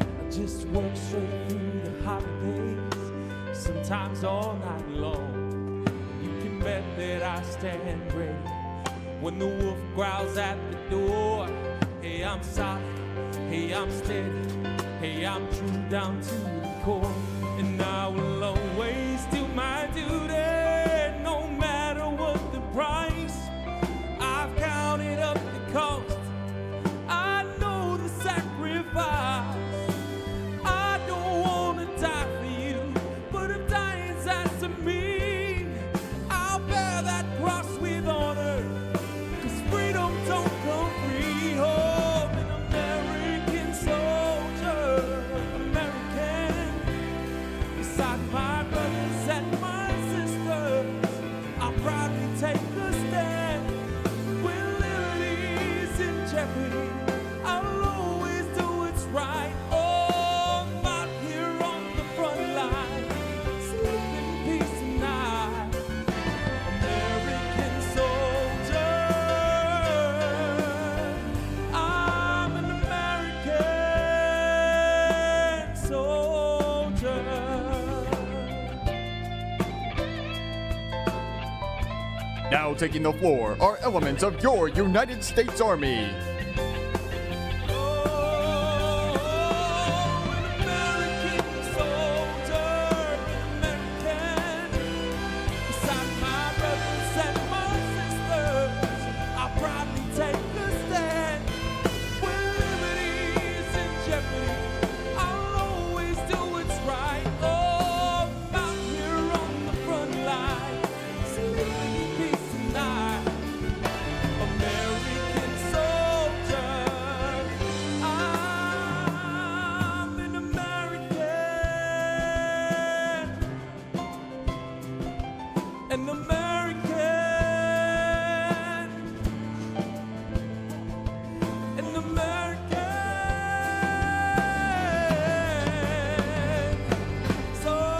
I just work straight through the holidays, sometimes all night long. You can bet that I stand ready when the wolf growls at the door. Hey, I'm solid, hey, I'm steady, hey, I'm true down to the core. And I will always do my duty, no matter what the price. I've counted up the cost, I know the sacrifice. I don't want to die for you, but if dying's asking me, I'll bear that cross with honor, 'cause freedom don't come free. Oh, an American soldier, American, beside my brothers and my sisters, I'll proudly take the stand. When liberty's in jeopardy, I'll always do what's right. Oh, I'm out here on the front line, sleep in peace tonight. American soldier, I'm an American soldier. Now taking the floor are elements of your United States Army. An American, an American soldier.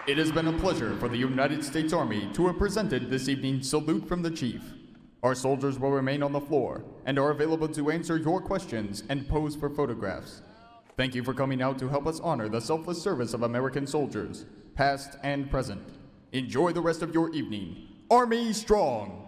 It has been a pleasure for the United States Army to have presented this evening's Salute from the Chief. Our soldiers will remain on the floor and are available to answer your questions and pose for photographs. Thank you for coming out to help us honor the selfless service of American soldiers, past and present. Enjoy the rest of your evening. Army Strong!